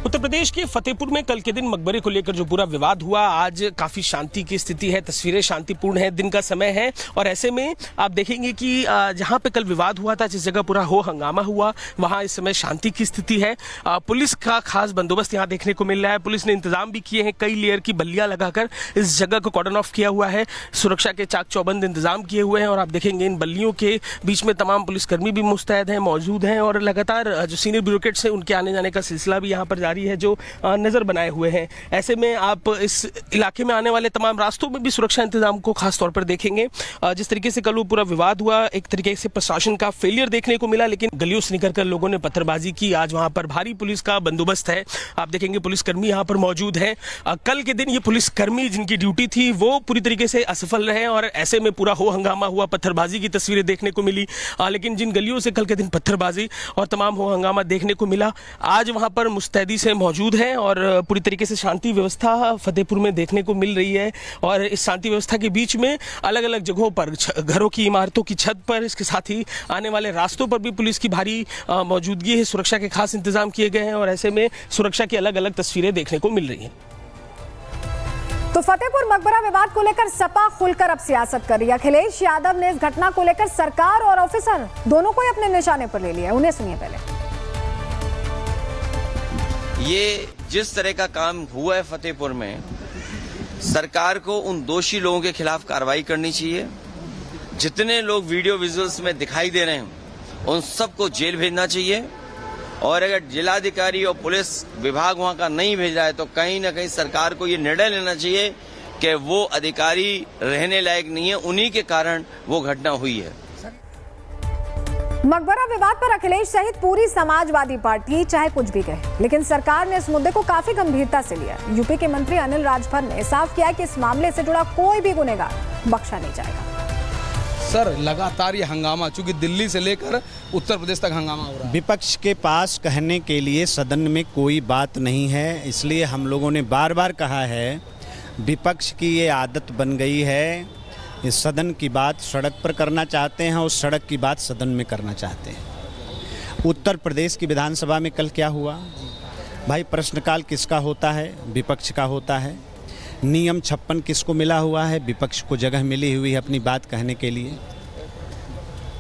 L: उत्तर प्रदेश के फतेहपुर में कल के दिन मकबरे को लेकर जो पूरा विवाद हुआ, आज काफी शांति की स्थिति है। तस्वीरें शांतिपूर्ण है, दिन का समय है और ऐसे में आप देखेंगे कि जहां पे कल विवाद हुआ था, जिस जगह पूरा हो हंगामा हुआ, वहां इस समय शांति की स्थिति है। पुलिस का खास बंदोबस्त यहां देखने को मिल रहा है। पुलिस ने इंतजाम भी किए हैं, कई लेयर की बल्लियां लगाकर इस जगह को कॉर्डन ऑफ किया हुआ है। सुरक्षा के चाक चौबंद इंतजाम किए हुए हैं और आप देखेंगे इन बल्लियों के बीच में तमाम पुलिसकर्मी भी मुस्तैद हैं, मौजूद हैं और लगातार जो सीनियर ब्यूरोक्रेट्स हैं उनके आने जाने का सिलसिला भी यहाँ पर जारी है, जो नजर बनाए हुए हैं। ऐसे में आप इस इलाके में आने वाले तमाम रास्तों में भी सुरक्षा इंतजाम को खास तौर पर देखेंगे। जिस तरीके से कल वो पूरा विवाद हुआ, एक तरीके से प्रशासन का फेलियर देखने को मिला, लेकिन गलियों से निकलकर लोगों ने पत्थरबाजी की। आज वहां पर भारी पुलिस का बंदोबस्त है। आप देखेंगे पुलिसकर्मी यहाँ पर मौजूद है। कल के दिन ये पुलिसकर्मी जिनकी ड्यूटी थी वो पूरी तरीके से असफल रहे और ऐसे में पूरा हो हंगामा हुआ, पत्थरबाजी की तस्वीरें देखने को मिली। लेकिन जिन गलियों से कल के दिन पत्थरबाजी और तमाम हो हंगामा देखने को मिला, आज वहां पर मुस्तैदी से मौजूद है और पूरी तरीके से शांति व्यवस्था फतेहपुर में देखने को मिल रही है। और इस शांति व्यवस्था के बीच में अलग अलग जगहों पर, घरों की इमारतों की छत पर, इसके साथ ही आने वाले रास्तों पर भी पुलिस की भारी मौजूदगी है। सुरक्षा के खास इंतजाम किए गए हैं और ऐसे में सुरक्षा की अलग अलग तस्वीरें देखने को मिल रही हैं।
B: तो फतेहपुर मकबरा विवाद को लेकर सपा खुलकर अब सियासत कर रही है। अखिलेश यादव ने इस घटना को लेकर सरकार और ऑफिसर दोनों को ही अपने निशाने पर ले लिया है। उन्हें सुनिए पहले।
M: ये जिस तरह का काम हुआ है फतेहपुर में, सरकार को उन दोषी लोगों के खिलाफ कार्रवाई करनी चाहिए। जितने लोग वीडियो विजुअल्स में दिखाई दे रहे हैं उन सबको जेल भेजना चाहिए और अगर जिलाधिकारी और पुलिस विभाग वहां का नहीं भेज रहा है तो कहीं ना कहीं सरकार को ये निर्णय लेना चाहिए कि वो अधिकारी रहने लायक नहीं है, उन्हीं के कारण वो घटना हुई है।
B: मकबरा विवाद पर अखिलेश सहित पूरी समाजवादी पार्टी चाहे कुछ भी कहे, लेकिन सरकार ने इस मुद्दे को काफी गंभीरता से लिया। यूपी के मंत्री अनिल राजभर ने साफ किया कि इस मामले से जुड़ा कोई भी गुनहगार बख्शा नहीं जाएगा।
N: सर, लगातार ये हंगामा, चूंकि दिल्ली से लेकर उत्तर प्रदेश तक हंगामा हो रहा है।
O: विपक्ष के पास कहने के लिए सदन में कोई बात नहीं है, इसलिए हम लोगों ने बार बार कहा है, विपक्ष की ये आदत बन गई है, इस सदन की बात सड़क पर करना चाहते हैं और सड़क की बात सदन में करना चाहते हैं। उत्तर प्रदेश की विधानसभा में कल क्या हुआ भाई? प्रश्नकाल किसका होता है? विपक्ष का होता है। नियम 56 किसको मिला हुआ है? विपक्ष को जगह मिली हुई है अपनी बात कहने के लिए।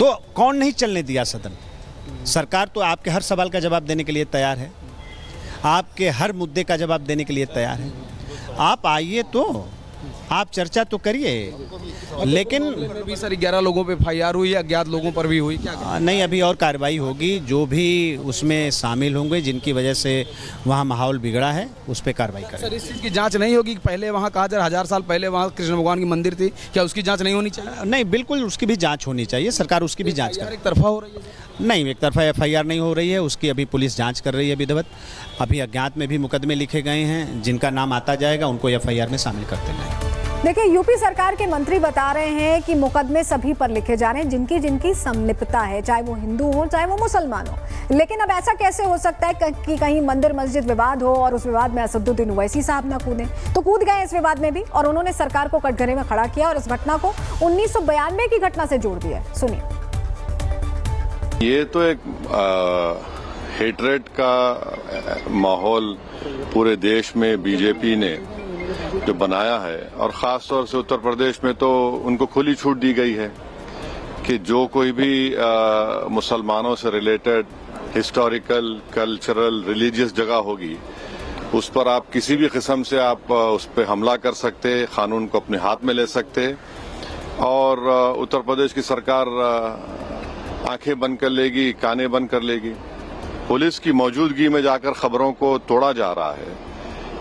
O: तो कौन नहीं चलने दिया सदन? सरकार तो आपके हर सवाल का जवाब देने के लिए तैयार है, आपके हर मुद्दे का जवाब देने के लिए तैयार है। आप आइए, तो आप चर्चा तो करिए, लेकिन
N: भी सर 11 लोगों पे एफआईआर हुई, अज्ञात लोगों पर भी हुई क्या?
O: नहीं, अभी और कार्रवाई होगी। जो भी उसमें शामिल होंगे जिनकी वजह से वहाँ माहौल बिगड़ा है, उस पर कार्रवाई करेंगे।
N: सर, इस चीज़ की जांच नहीं होगी? पहले वहाँ कहा जा रहा 1000 साल पहले वहाँ कृष्ण भगवान की मंदिर थी, क्या उसकी जांच नहीं होनी चाहिए?
O: नहीं, बिल्कुल उसकी भी जांच होनी चाहिए। सरकार उसकी भी जांच करे।
N: एक तरफा हो रही है?
O: नहीं, एक तरफा एफआईआर नहीं हो रही है, उसकी अभी पुलिस जांच कर रही है विधिवत। अभी अज्ञात में भी मुकदमे लिखे गए हैं, जिनका नाम आता जाएगा उनको एफआईआर में शामिल करते जाएंगे।
B: देखिए, यूपी सरकार के मंत्री बता रहे हैं कि मुकदमे सभी पर लिखे जा रहे हैं जिनकी जिनकी संलिप्तता है, चाहे वो हिंदू हो चाहे वो मुसलमान हो। लेकिन अब ऐसा कैसे हो सकता है कि कहीं मंदिर मस्जिद विवाद हो और उस विवाद में असदुद्दीन ओवैसी साहब ना कूदें? तो कूद गए इस विवाद में भी, और उन्होंने सरकार को कटघरे में खड़ा किया और इस घटना को 1992 की घटना से जोड़ दिया। सुनिए।
P: ये तो एक हेट्रेड का माहौल पूरे देश में बीजेपी ने जो बनाया है, और खास तौर से उत्तर प्रदेश में तो उनको खुली छूट दी गई है कि जो कोई भी मुसलमानों से रिलेटेड हिस्टोरिकल, कल्चरल, रिलीजियस जगह होगी, उस पर आप किसी भी किस्म से आप उस पर हमला कर सकते, कानून को अपने हाथ में ले सकते। और उत्तर प्रदेश की सरकार आंखें बंद कर लेगी, कानें बंद कर लेगी। पुलिस की मौजूदगी में जाकर खबरों को तोड़ा जा रहा है,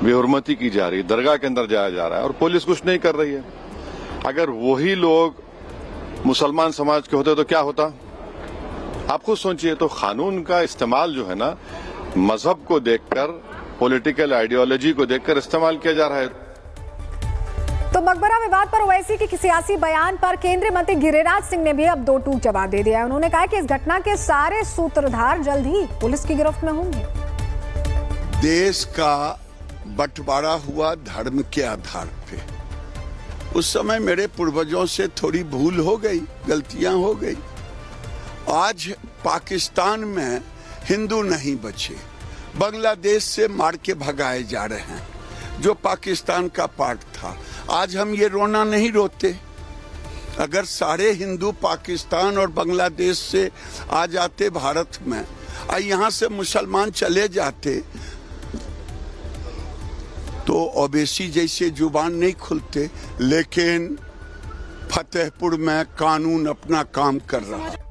P: बेहुरमती की जा रही है, दरगाह के अंदर जाया जा रहा है और पुलिस कुछ नहीं कर रही है। अगर वही लोग मुसलमान समाज के होते तो क्या होता? आप खुद सोचिए। तो कानून का इस्तेमाल जो है ना, मजहब को देखकर, पॉलिटिकल आइडियोलॉजी को देखकर इस्तेमाल किया जा रहा है।
B: तो मकबरा विवाद पर ओवैसी के सियासी बयान पर केंद्रीय मंत्री गिरिराज सिंह ने भी अब दो टूक जवाब दे दिया है। उन्होंने कहा कि इस घटना के सारे सूत्रधार जल्द ही पुलिस की गिरफ्त में होंगे।
Q: देश का बंटवारा हुआ धर्म के आधार पे। उस समय मेरे पूर्वजों से थोड़ी भूल हो गई, गलतियां हो गई। आज पाकिस्तान में हिंदू नहीं बचे, बांग्लादेश से मार के भगाए जा रहे हैं, जो पाकिस्तान का पार्ट था। आज हम ये रोना नहीं रोते। अगर सारे हिंदू पाकिस्तान और बांग्लादेश से आ जाते भारत में और यहाँ से मुसलमान चले जाते, तो ओवैसी जैसे जुबान नहीं खुलते। लेकिन फतेहपुर में कानून अपना काम कर रहा है।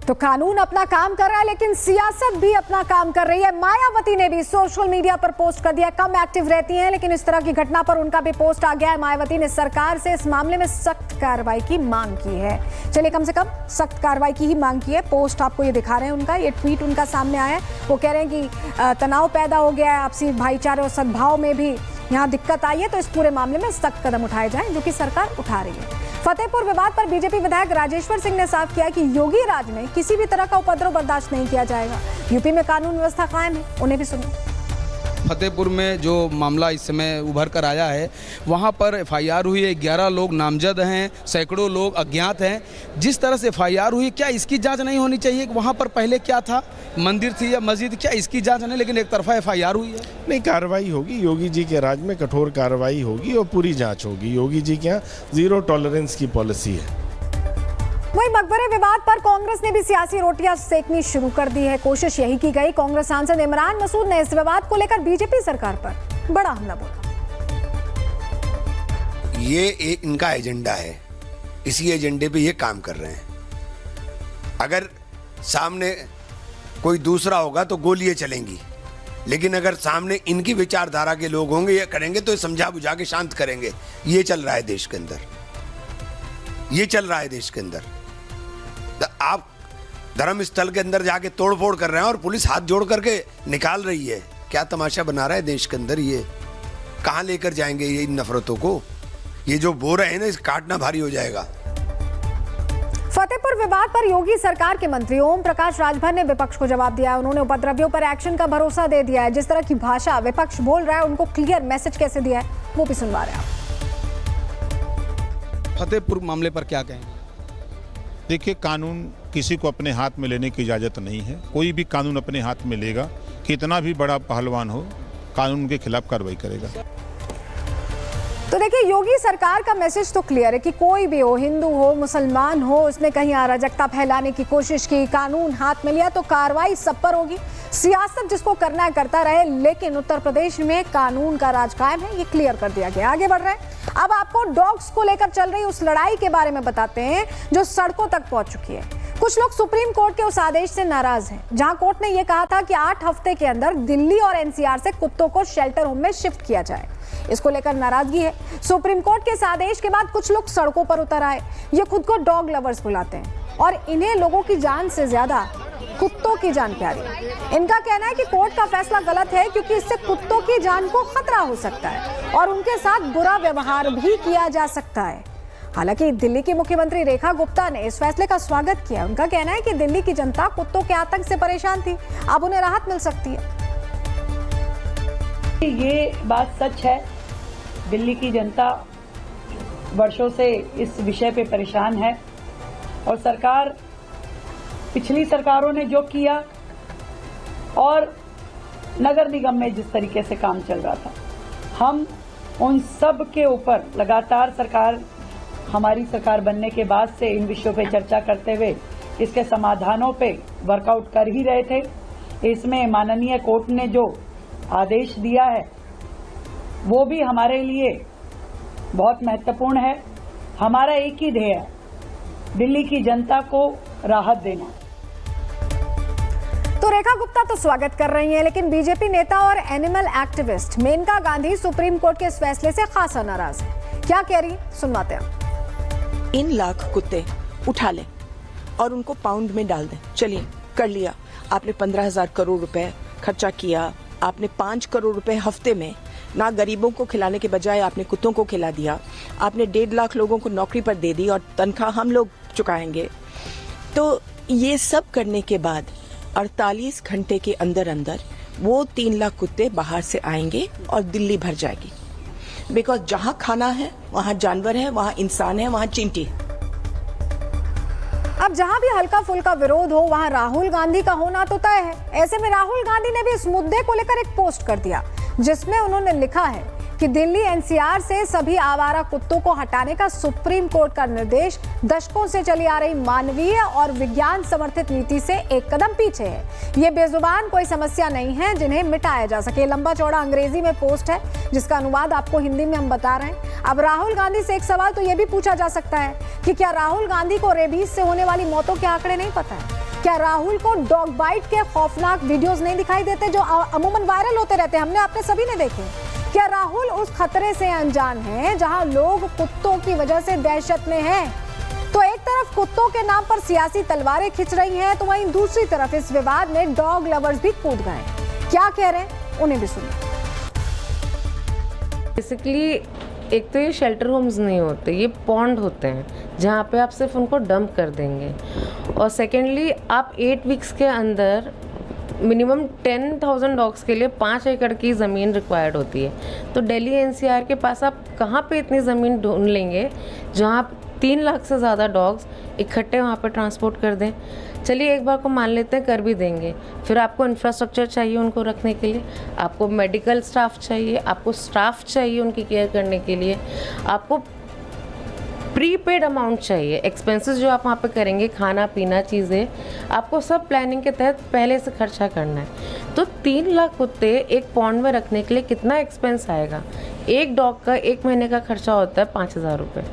B: तो कानून अपना काम कर रहा है, लेकिन सियासत भी अपना काम कर रही है। मायावती ने भी सोशल मीडिया पर पोस्ट कर दिया। कम एक्टिव रहती हैं, लेकिन इस तरह की घटना पर उनका भी पोस्ट आ गया है। मायावती ने सरकार से इस मामले में सख्त कार्रवाई की मांग की है। चलिए, कम से कम सख्त कार्रवाई की ही मांग की है। पोस्ट आपको ये दिखा रहे हैं उनका, ये ट्वीट उनका सामने आया है। वो कह रहे हैं कि तनाव पैदा हो गया है, आपसी भाईचारे और सद्भाव में भी यहाँ दिक्कत आई है, तो इस पूरे मामले में सख्त कदम उठाए जाएं, जो कि सरकार उठा रही है। फतेहपुर विवाद पर बीजेपी विधायक राजेश्वर सिंह ने साफ किया कि योगी राज में किसी भी तरह का उपद्रव बर्दाश्त नहीं किया जाएगा। यूपी में कानून व्यवस्था कायम है। उन्हें भी सुनो।
N: फतेहपुर में जो मामला इस समय उभर कर आया है, वहाँ पर एफआईआर हुई है, 11 लोग नामजद हैं, सैकड़ों लोग अज्ञात हैं। जिस तरह से एफआईआर हुई, क्या इसकी जांच नहीं होनी चाहिए? वहाँ पर पहले क्या था, मंदिर थी या मस्जिद, क्या इसकी जांच नहीं? लेकिन एक तरफा एफआईआर हुई है।
R: नहीं, कार्रवाई होगी। योगी जी के राज में कठोर कार्रवाई होगी और पूरी जांच होगी। योगी जी के यहाँ जीरो टॉलरेंस की पॉलिसी है।
B: वहीं मकबरे विवाद पर कांग्रेस ने भी सियासी रोटियां सेकनी शुरू कर दी है। कोशिश यही की गई। कांग्रेस सांसद इमरान मसूद ने इस विवाद को लेकर बीजेपी सरकार पर बड़ा हमला बोला।
E: ये एक इनका एजेंडा है, इसी एजेंडे पे ये काम कर रहे हैं। अगर सामने कोई दूसरा होगा तो गोलियां चलेंगी, लेकिन अगर सामने इनकी विचारधारा के लोग होंगे, ये करेंगे तो समझा बुझा के शांत करेंगे। ये चल रहा है देश के अंदर, ये चल रहा है देश के अंदर। तो आप धर्म स्थल के अंदर जाके तोड़फोड़ कर रहे हैं और पुलिस हाथ जोड़ करके निकाल रही है। क्या तमाशा बना रहा है देश के अंदर, ये कहाँ लेकर जाएंगे ये इन नफरतों को? ये जो बो रहे हैं ना, इस काटना भारी हो जाएगा।
B: फतेहपुर विवाद पर योगी सरकार के मंत्री ओम प्रकाश राजभर ने विपक्ष को जवाब दिया। उन्होंने उपद्रवियों पर एक्शन का भरोसा दे दिया है। जिस तरह की भाषा विपक्ष बोल रहा है, उनको क्लियर मैसेज कैसे दिया है वो भी सुनवा रहे हैं आप।
N: फतेहपुर मामले पर क्या कहें?
S: देखिए, कानून किसी को अपने हाथ में लेने की इजाज़त नहीं है। कोई भी कानून अपने हाथ में लेगा, कितना भी बड़ा पहलवान हो, कानून के खिलाफ कार्रवाई करेगा।
B: तो देखिए, योगी सरकार का मैसेज तो क्लियर है कि कोई भी हो, हिंदू हो, मुसलमान हो, उसने कहीं अराजकता फैलाने की कोशिश की, कानून हाथ में लिया तो कार्रवाई सब पर होगी। सियासत जिसको करना है करता रहे, लेकिन उत्तर प्रदेश में कानून का राज कायम है, ये क्लियर कर दिया गया। आगे बढ़ रहे हैं, अब आपको डॉग्स को लेकर चल रही उस लड़ाई के बारे में बताते हैं जो सड़कों तक पहुंच चुकी है। कुछ लोग सुप्रीम कोर्ट के उस आदेश से नाराज हैं, जहां कोर्ट ने यह कहा था कि 8 हफ्ते के अंदर दिल्ली और एनसीआर से कुत्तों को शेल्टर होम में शिफ्ट किया जाए। इसको लेकर नाराजगी है। सुप्रीम कोर्ट के इस आदेश के बाद कुछ लोग सड़कों पर उतर आए। ये खुद को डॉग लवर्स बुलाते हैं और इन्हें लोगों की जान से ज्यादा कुत्तों की जान प्यारी है। इनका कहना है कि कोर्ट का फैसला गलत है क्योंकि इससे कुत्तों की जान को खतरा हो सकता है और उनके साथ बुरा व्यवहार भी किया जा सकता है। हालांकि दिल्ली की मुख्यमंत्री रेखा गुप्ता ने इस फैसले का स्वागत किया। उनका कहना है कि दिल्ली की जनता कुत्तों के आतंक से परेशान थी, अब उन्हें राहत मिल सकती है।
T: ये बात सच है, दिल्ली की जनता वर्षों से इस विषय पे परेशान है और सरकार, पिछली सरकारों ने जो किया और नगर निगम में जिस तरीके से काम चल रहा था, हम उन सब के ऊपर लगातार हमारी सरकार बनने के बाद से इन विषयों पे चर्चा करते हुए इसके समाधानों पे वर्कआउट कर ही रहे थे। इसमें माननीय कोर्ट ने जो आदेश दिया है वो भी हमारे लिए बहुत महत्वपूर्ण है। हमारा एक ही ध्येय है, दिल्ली की जनता को राहत देना।
B: तो रेखा गुप्ता तो स्वागत कर रही हैं, लेकिन बीजेपी नेता और animal activist Maneka Gandhi Supreme Court के इस फैसले से खासा नाराज है। क्या कह रही, सुनवाते हैं।
U: 3 लाख कुत्ते उठा लें और उनको पाउंड में डाल दें। चलिए, कर लिया आपने। 15,000 करोड़ रुपए खर्चा किया आपने। 5 करोड़ रुपए हफ्ते में ना गरीबों को खिलाने के बजाय आपने कुत्तों को खिला दिया। आपने 1.5 लाख लोगों को नौकरी पर दे दी और तनख्वाह हम लोग चुकाएंगे। तो ये सब करने के बाद 48 घंटे के अंदर अंदर वो 3 लाख कुत्ते बाहर से आएंगे और दिल्ली भर जाएगी। बिकॉज जहां खाना है वहां जानवर है, वहां इंसान है, वहां चींटी है।
B: अब जहां भी हल्का फुल्का विरोध हो वहां राहुल गांधी का होना तो तय है। ऐसे में राहुल गांधी ने भी इस मुद्दे को लेकर एक पोस्ट कर दिया जिसमें उन्होंने लिखा है कि दिल्ली एनसीआर से सभी आवारा कुत्तों को हटाने का सुप्रीम कोर्ट का निर्देश दशकों से चली आ रही मानवीय और विज्ञान समर्थित नीति से एक कदम पीछे है। ये बेजुबान कोई समस्या नहीं है जिन्हें मिटाया जा सके। लंबा चौड़ा अंग्रेजी में पोस्ट है जिसका अनुवाद आपको हिंदी में हम बता रहे हैं। अब राहुल गांधी से एक सवाल तो ये भी पूछा जा सकता है कि क्या राहुल गांधी को रेबीज से होने वाली मौतों के आंकड़े नहीं पता है? क्या राहुल को डॉग बाइट के खौफनाक वीडियोस नहीं दिखाई देते जो अमूमन वायरल होते रहते हैं? हमने आपने सभी ने देखे। क्या राहुल उस खतरे से अनजान है जहां लोग कुत्तों की वजह से दहशत में हैं? तो एक तरफ कुत्तों के नाम पर सियासी तलवारें खिंच रही हैं, तो वहीं दूसरी तरफ इस विवाद में डॉग लवर्स भी कूद गए। क्या कह रहे हैं उन्हें भी सुनिए।
V: बेसिकली एक तो ये शेल्टर होम्स नहीं होते, ये पॉन्ड होते हैं जहाँ पे आप सिर्फ उनको डंप कर देंगे। और सेकेंडली आप 8 वीक्स के अंदर मिनिमम 10,000 डॉग्स के लिए 5 एकड़ की ज़मीन रिक्वायर्ड होती है। तो दिल्ली एनसीआर के पास आप कहाँ पे इतनी ज़मीन ढूंढ लेंगे जहाँ आप 3 लाख से ज़्यादा डॉग्स इकट्ठे वहाँ पे ट्रांसपोर्ट कर दें? चलिए एक बार को मान लेते हैं कर भी देंगे, फिर आपको इंफ्रास्ट्रक्चर चाहिए उनको रखने के लिए, आपको मेडिकल स्टाफ चाहिए, आपको स्टाफ चाहिए उनकी केयर करने के लिए, आपको प्रीपेड अमाउंट चाहिए। एक्सपेंसेस जो आप वहाँ पे करेंगे, खाना पीना चीज़ें, आपको सब प्लानिंग के तहत पहले से खर्चा करना है। तो 3 लाख कुत्ते एक पॉन्ड में रखने के लिए कितना एक्सपेंस आएगा? एक डॉग का 1 महीने का खर्चा होता है 5,000 रुपये।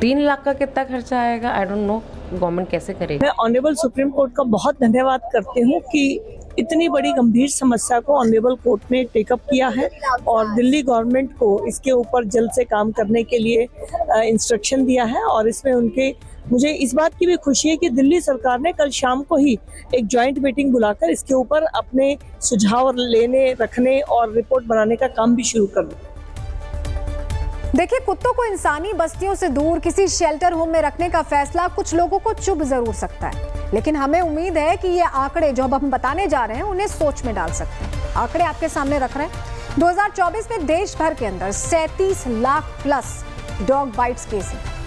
V: 3 लाख का कितना खर्चा आएगा? आई डोंट नो गवर्नमेंट कैसे करेगी।
T: मैं ऑनरेबल सुप्रीम कोर्ट का बहुत धन्यवाद करती हूँ कि इतनी बड़ी गंभीर समस्या को ऑनरेबल कोर्ट ने टेकअप किया है और दिल्ली गवर्नमेंट को इसके ऊपर जल्द से काम करने के लिए इंस्ट्रक्शन दिया है और इसमें उनके
A: मुझे इस बात की भी खुशी है कि दिल्ली सरकार ने कल शाम को ही एक जॉइंट मीटिंग बुलाकर इसके ऊपर अपने सुझाव लेने, रखने और रिपोर्ट बनाने का काम भी शुरू कर दिया।
B: देखिए, कुत्तों को इंसानी बस्तियों से दूर किसी शेल्टर होम में रखने का फैसला कुछ लोगों को चुभ जरूर सकता है, लेकिन हमें उम्मीद है कि ये आंकड़े जो अब हम बताने जा रहे हैं उन्हें सोच में डाल सकते हैं। आंकड़े आपके सामने रख रहे हैं। 2024 में देश भर के अंदर 37 lakh plus dog bytes case हैं।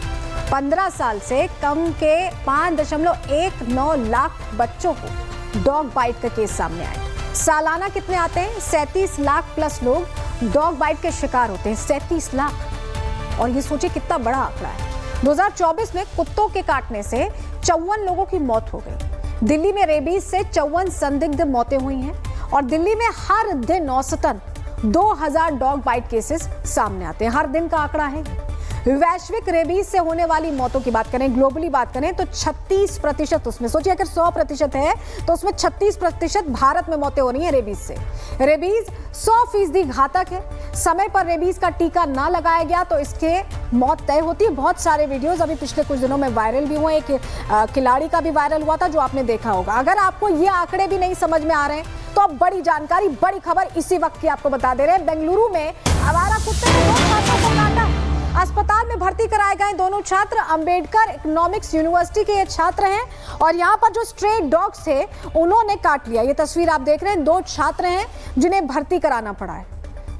B: 15 साल से कम के 5.19 लाख बच्चों को डॉग बाइट का केस सामने आए। सालाना कितने आते हैं? 37 लाख प्लस लोग डॉग बाइट के शिकार होते हैं। 37 लाख, और ये सोचिए कितना बड़ा आंकड़ा है। 2024 में कुत्तों के काटने से 54 लोगों की मौत हो गई। दिल्ली में रेबीज से 54 संदिग्ध मौतें हुई हैं और दिल्ली में हर दिन औसतन 2000 डॉग बाइट केसेस सामने आते हैं। हर दिन का आंकड़ा है। वैश्विक रेबीज से होने वाली मौतों की बात करें, ग्लोबली बात करें तो 36%, उसमें सोचिए अगर 100% है तो उसमें 36% भारत में मौतें हो रही हैं रेबीज से। रेबीज 100% घातक है। समय पर रेबीज का टीका ना लगाया गया तो इसके मौत तय होती है। बहुत सारे वीडियोस अभी पिछले कुछ दिनों में वायरल भी हुए। एक खिलाड़ी का भी वायरल हुआ था जो आपने देखा होगा। अगर आपको ये आंकड़े भी नहीं समझ में आ रहे हैं तो अब बड़ी जानकारी, बड़ी खबर इसी वक्त की आपको बता दे रहे हैं। बेंगलुरु में आवारा कुत्ते ने 2 छात्रों को काटा। अस्पताल में भर्ती कराए गए दोनों छात्र अंबेडकर इकोनॉमिक्स यूनिवर्सिटी के ये छात्र हैं और यहाँ पर जो स्ट्रे डॉग्स थे उन्होंने काट लिया। ये तस्वीर आप देख रहे हैं, 2 छात्र हैं जिन्हें भर्ती कराना पड़ा है।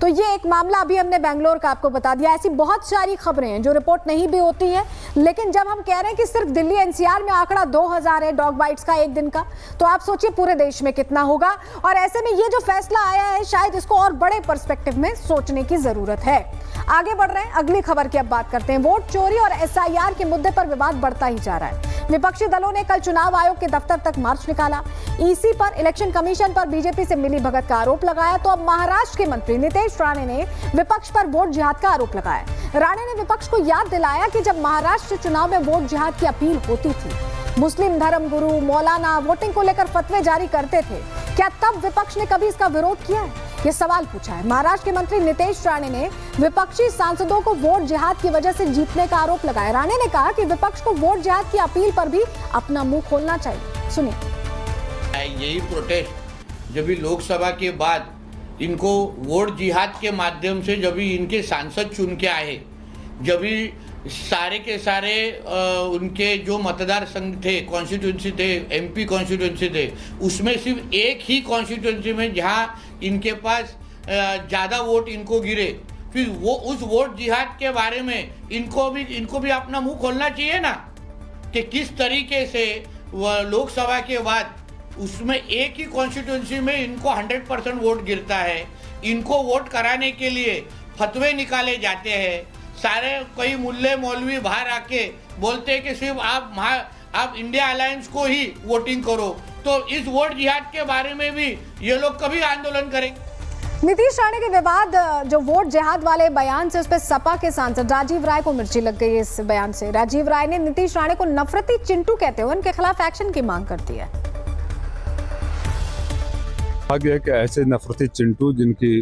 B: तो ये एक मामला अभी हमने बेंगलोर का आपको बता दिया। ऐसी बहुत सारी खबरें हैं जो रिपोर्ट नहीं भी होती है, लेकिन जब हम कह रहे हैं कि सिर्फ दिल्ली एनसीआर में आंकड़ा 2000 है डॉग बाइट्स का एक दिन का, तो आप सोचिए पूरे देश में कितना होगा। और ऐसे में ये जो फैसला आया है शायद इसको और बड़े पर्सपेक्टिव में सोचने की जरूरत है। आगे बढ़ रहे हैं, अगली खबर की अब बात करते हैं। वोट चोरी और एसआईआर के मुद्दे पर विवाद बढ़ता ही जा रहा है। विपक्षी दलों ने कल चुनाव आयोग के दफ्तर तक मार्च निकाला। ईसी पर, इलेक्शन कमीशन पर बीजेपी से मिली भगत का आरोप लगाया। तो अब महाराष्ट्र के मंत्री नितेश राणे ने विपक्ष पर वोट जिहाद का आरोप लगाया। राणे ने विपक्ष को याद दिलाया कि जब महाराष्ट्र चुनाव में वोट जिहाद की अपील होती थी, मुस्लिम धर्म गुरु मौलाना वोटिंग को लेकर फतवे जारी करते थे, क्या तब विपक्ष ने कभी इसका विरोध किया है? ये सवाल पूछा है। महाराष्ट्र के मंत्री नितेश राणे ने विपक्षी सांसदों को वोट जिहाद की वजह से जीतने का आरोप लगाया। राणे ने कहा कि विपक्ष को वोट जिहाद की अपील पर भी अपना मुंह खोलना चाहिए। सुनिए।
C: यही प्रोटेस्ट जब भी लोकसभा के बाद इनको वोट जिहाद के माध्यम से जब भी इनके सांसद चुन के आए, जब भी सारे के सारे उनके जो मतदार संघ थे, कॉन्स्टिट्यूंसी थे, एमपी कॉन्स्टिट्यूंसी थे, उसमें सिर्फ एक ही कॉन्स्टिट्यूंसी में जहां इनके पास ज़्यादा वोट इनको गिरे, फिर वो उस वोट जिहाद के बारे में इनको भी अपना मुंह खोलना चाहिए ना, कि किस तरीके से लोकसभा के बाद उसमें एक ही कॉन्स्टिट्यूंसी में इनको 100% वोट गिरता है। इनको वोट कराने के लिए फतवे निकाले जाते हैं। सारे कई मुल्ले मौलवी बाहर आके बोलते हैं कि सिर्फ आप इंडिया अलायंस को ही वोटिंग करो। तो इस वोट जिहाद के बारे में भी ये लोग कभी आंदोलन करेंगे।
B: नीतीश राणे के विवाद, जो वोट जिहाद वाले बयान से, उस पर सपा के सांसद राजीव राय को मिर्ची लग गई इस बयान से। राजीव राय ने नीतीश राणे को नफरती चिंटू कहते हुए उनके खिलाफ एक्शन की मांग करती है।
W: आगे कि ऐसे नफरती चिंटू जिनकी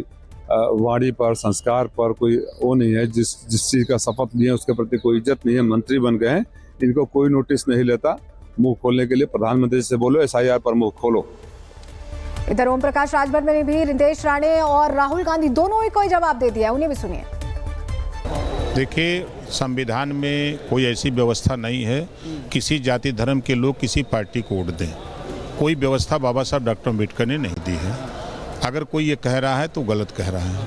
W: वाणी पर, संस्कार पर कोई वो नहीं है, जिस चीज का शपथ लिए उसके प्रति कोई इज्जत नहीं है, मंत्री बन गए हैं, इनको कोई नोटिस नहीं लेता। मुंह खोलने के लिए प्रधानमंत्री से बोलो, एसआईआर पर मुंह खोलो।
B: इधर ओम प्रकाश राजभर में भी नितेश राणे और राहुल गांधी दोनों ही कोई जवाब दे दिया, उन्हें भी सुनिए।
S: देखिए, संविधान में कोई ऐसी व्यवस्था नहीं है किसी जाति धर्म के लोग किसी पार्टी को वोट दें। कोई व्यवस्था बाबा साहब डॉक्टर अम्बेडकर ने नहीं दी है। अगर कोई ये कह रहा है तो गलत कह रहा है।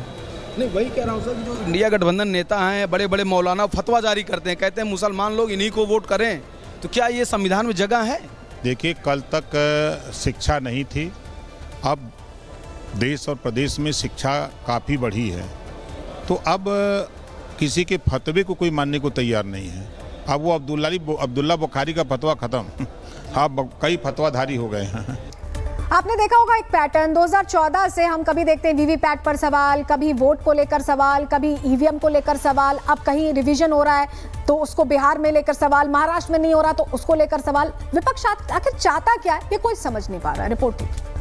N: नहीं, वही कह रहा हूँ सर, जो इंडिया गठबंधन नेता हैं, बड़े बड़े मौलाना फतवा जारी करते हैं, कहते हैं मुसलमान लोग इन्हीं को वोट करें, तो क्या ये संविधान में जगह है?
S: देखिए, कल तक शिक्षा नहीं थी, अब देश और प्रदेश में शिक्षा काफ़ी बढ़ी है, तो अब किसी के फतवे को कोई मानने को तैयार नहीं है। अब वो अब्दुल्ला बुखारी का फतवा ख़त्म, अब कई फतवाधारी हो गए हैं।
B: आपने देखा होगा एक पैटर्न, 2014 से हम कभी देखते हैं वीवीपैट पर सवाल, कभी वोट को लेकर सवाल, कभी ईवीएम को लेकर सवाल। अब कहीं रिवीजन हो रहा है तो उसको बिहार में लेकर सवाल, महाराष्ट्र में नहीं हो रहा तो उसको लेकर सवाल। विपक्ष आखिर चाहता क्या है, ये कोई समझ नहीं पा रहा। रिपोर्ट देखिए।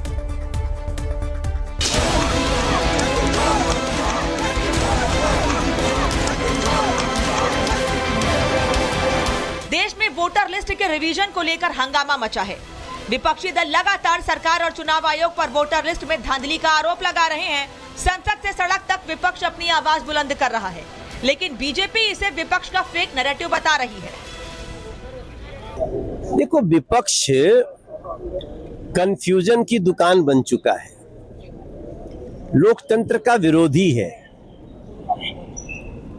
D: देश में वोटर लिस्ट के रिवीजन को लेकर हंगामा मचा है। विपक्षी दल लगातार सरकार और चुनाव आयोग पर वोटर लिस्ट में धांधली का आरोप लगा रहे हैं। संसद से सड़क तक विपक्ष अपनी आवाज बुलंद कर रहा है, लेकिन बीजेपी इसे विपक्ष का फेक नैरेटिव बता रही है।
F: देखो, विपक्ष कंफ्यूजन की दुकान बन चुका है, लोकतंत्र का विरोधी है।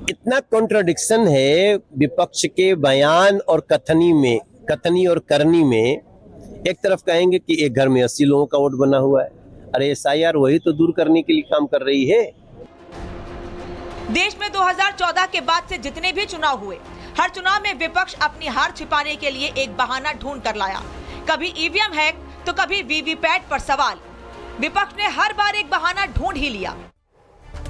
F: इतना कॉन्ट्रडिक्शन है विपक्ष के बयान और कथनी और करनी में। एक तरफ कहेंगे कि एक घर में 80 लोगों का वोट बना हुआ है, अरे SIR वही तो दूर करने के लिए काम कर रही है।
D: देश में 2014 के बाद से जितने भी चुनाव हुए, हर चुनाव में विपक्ष अपनी हार छिपाने के लिए एक बहाना ढूंढ कर लाया। कभी EVM हैक तो कभी VVPAT पर सवाल। विपक्ष ने हर बार एक बहाना ढूंढ ही लिया।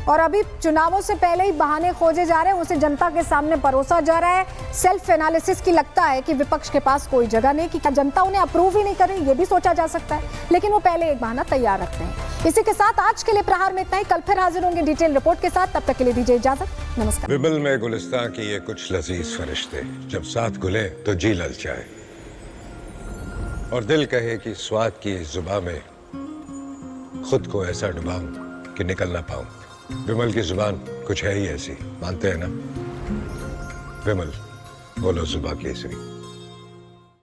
B: और अभी चुनावों से पहले ही बहाने खोजे जा रहे हैं, उसे जनता के सामने परोसा जा रहा है। सेल्फ एनालिसिस की लगता है कि विपक्ष के पास कोई जगह नहीं, कि जनता उन्हें अप्रूव ही नहीं कर रही, ये भी सोचा जा सकता है, लेकिन वो पहले एक बहाना तैयार रखते हैं। इसी के साथ आज के लिए प्रहार में इतना ही। कल फिर हाजिर होंगे डिटेल रिपोर्ट के साथ, तब तक के लिए दीजिए इजाजत। नमस्कार।
G: विमल में गुलिस्तां की ये कुछ लजीज फरिश्ते, जब साथ घुले तो जी ललचाए और दिल कहे कि स्वाद की इस जुबान में खुद को ऐसा डुबाऊं कि निकल ना पाऊं। विमल की जुबान कुछ है ही ऐसी, मानते हैं ना? विमल बोलो जुबान केसरी।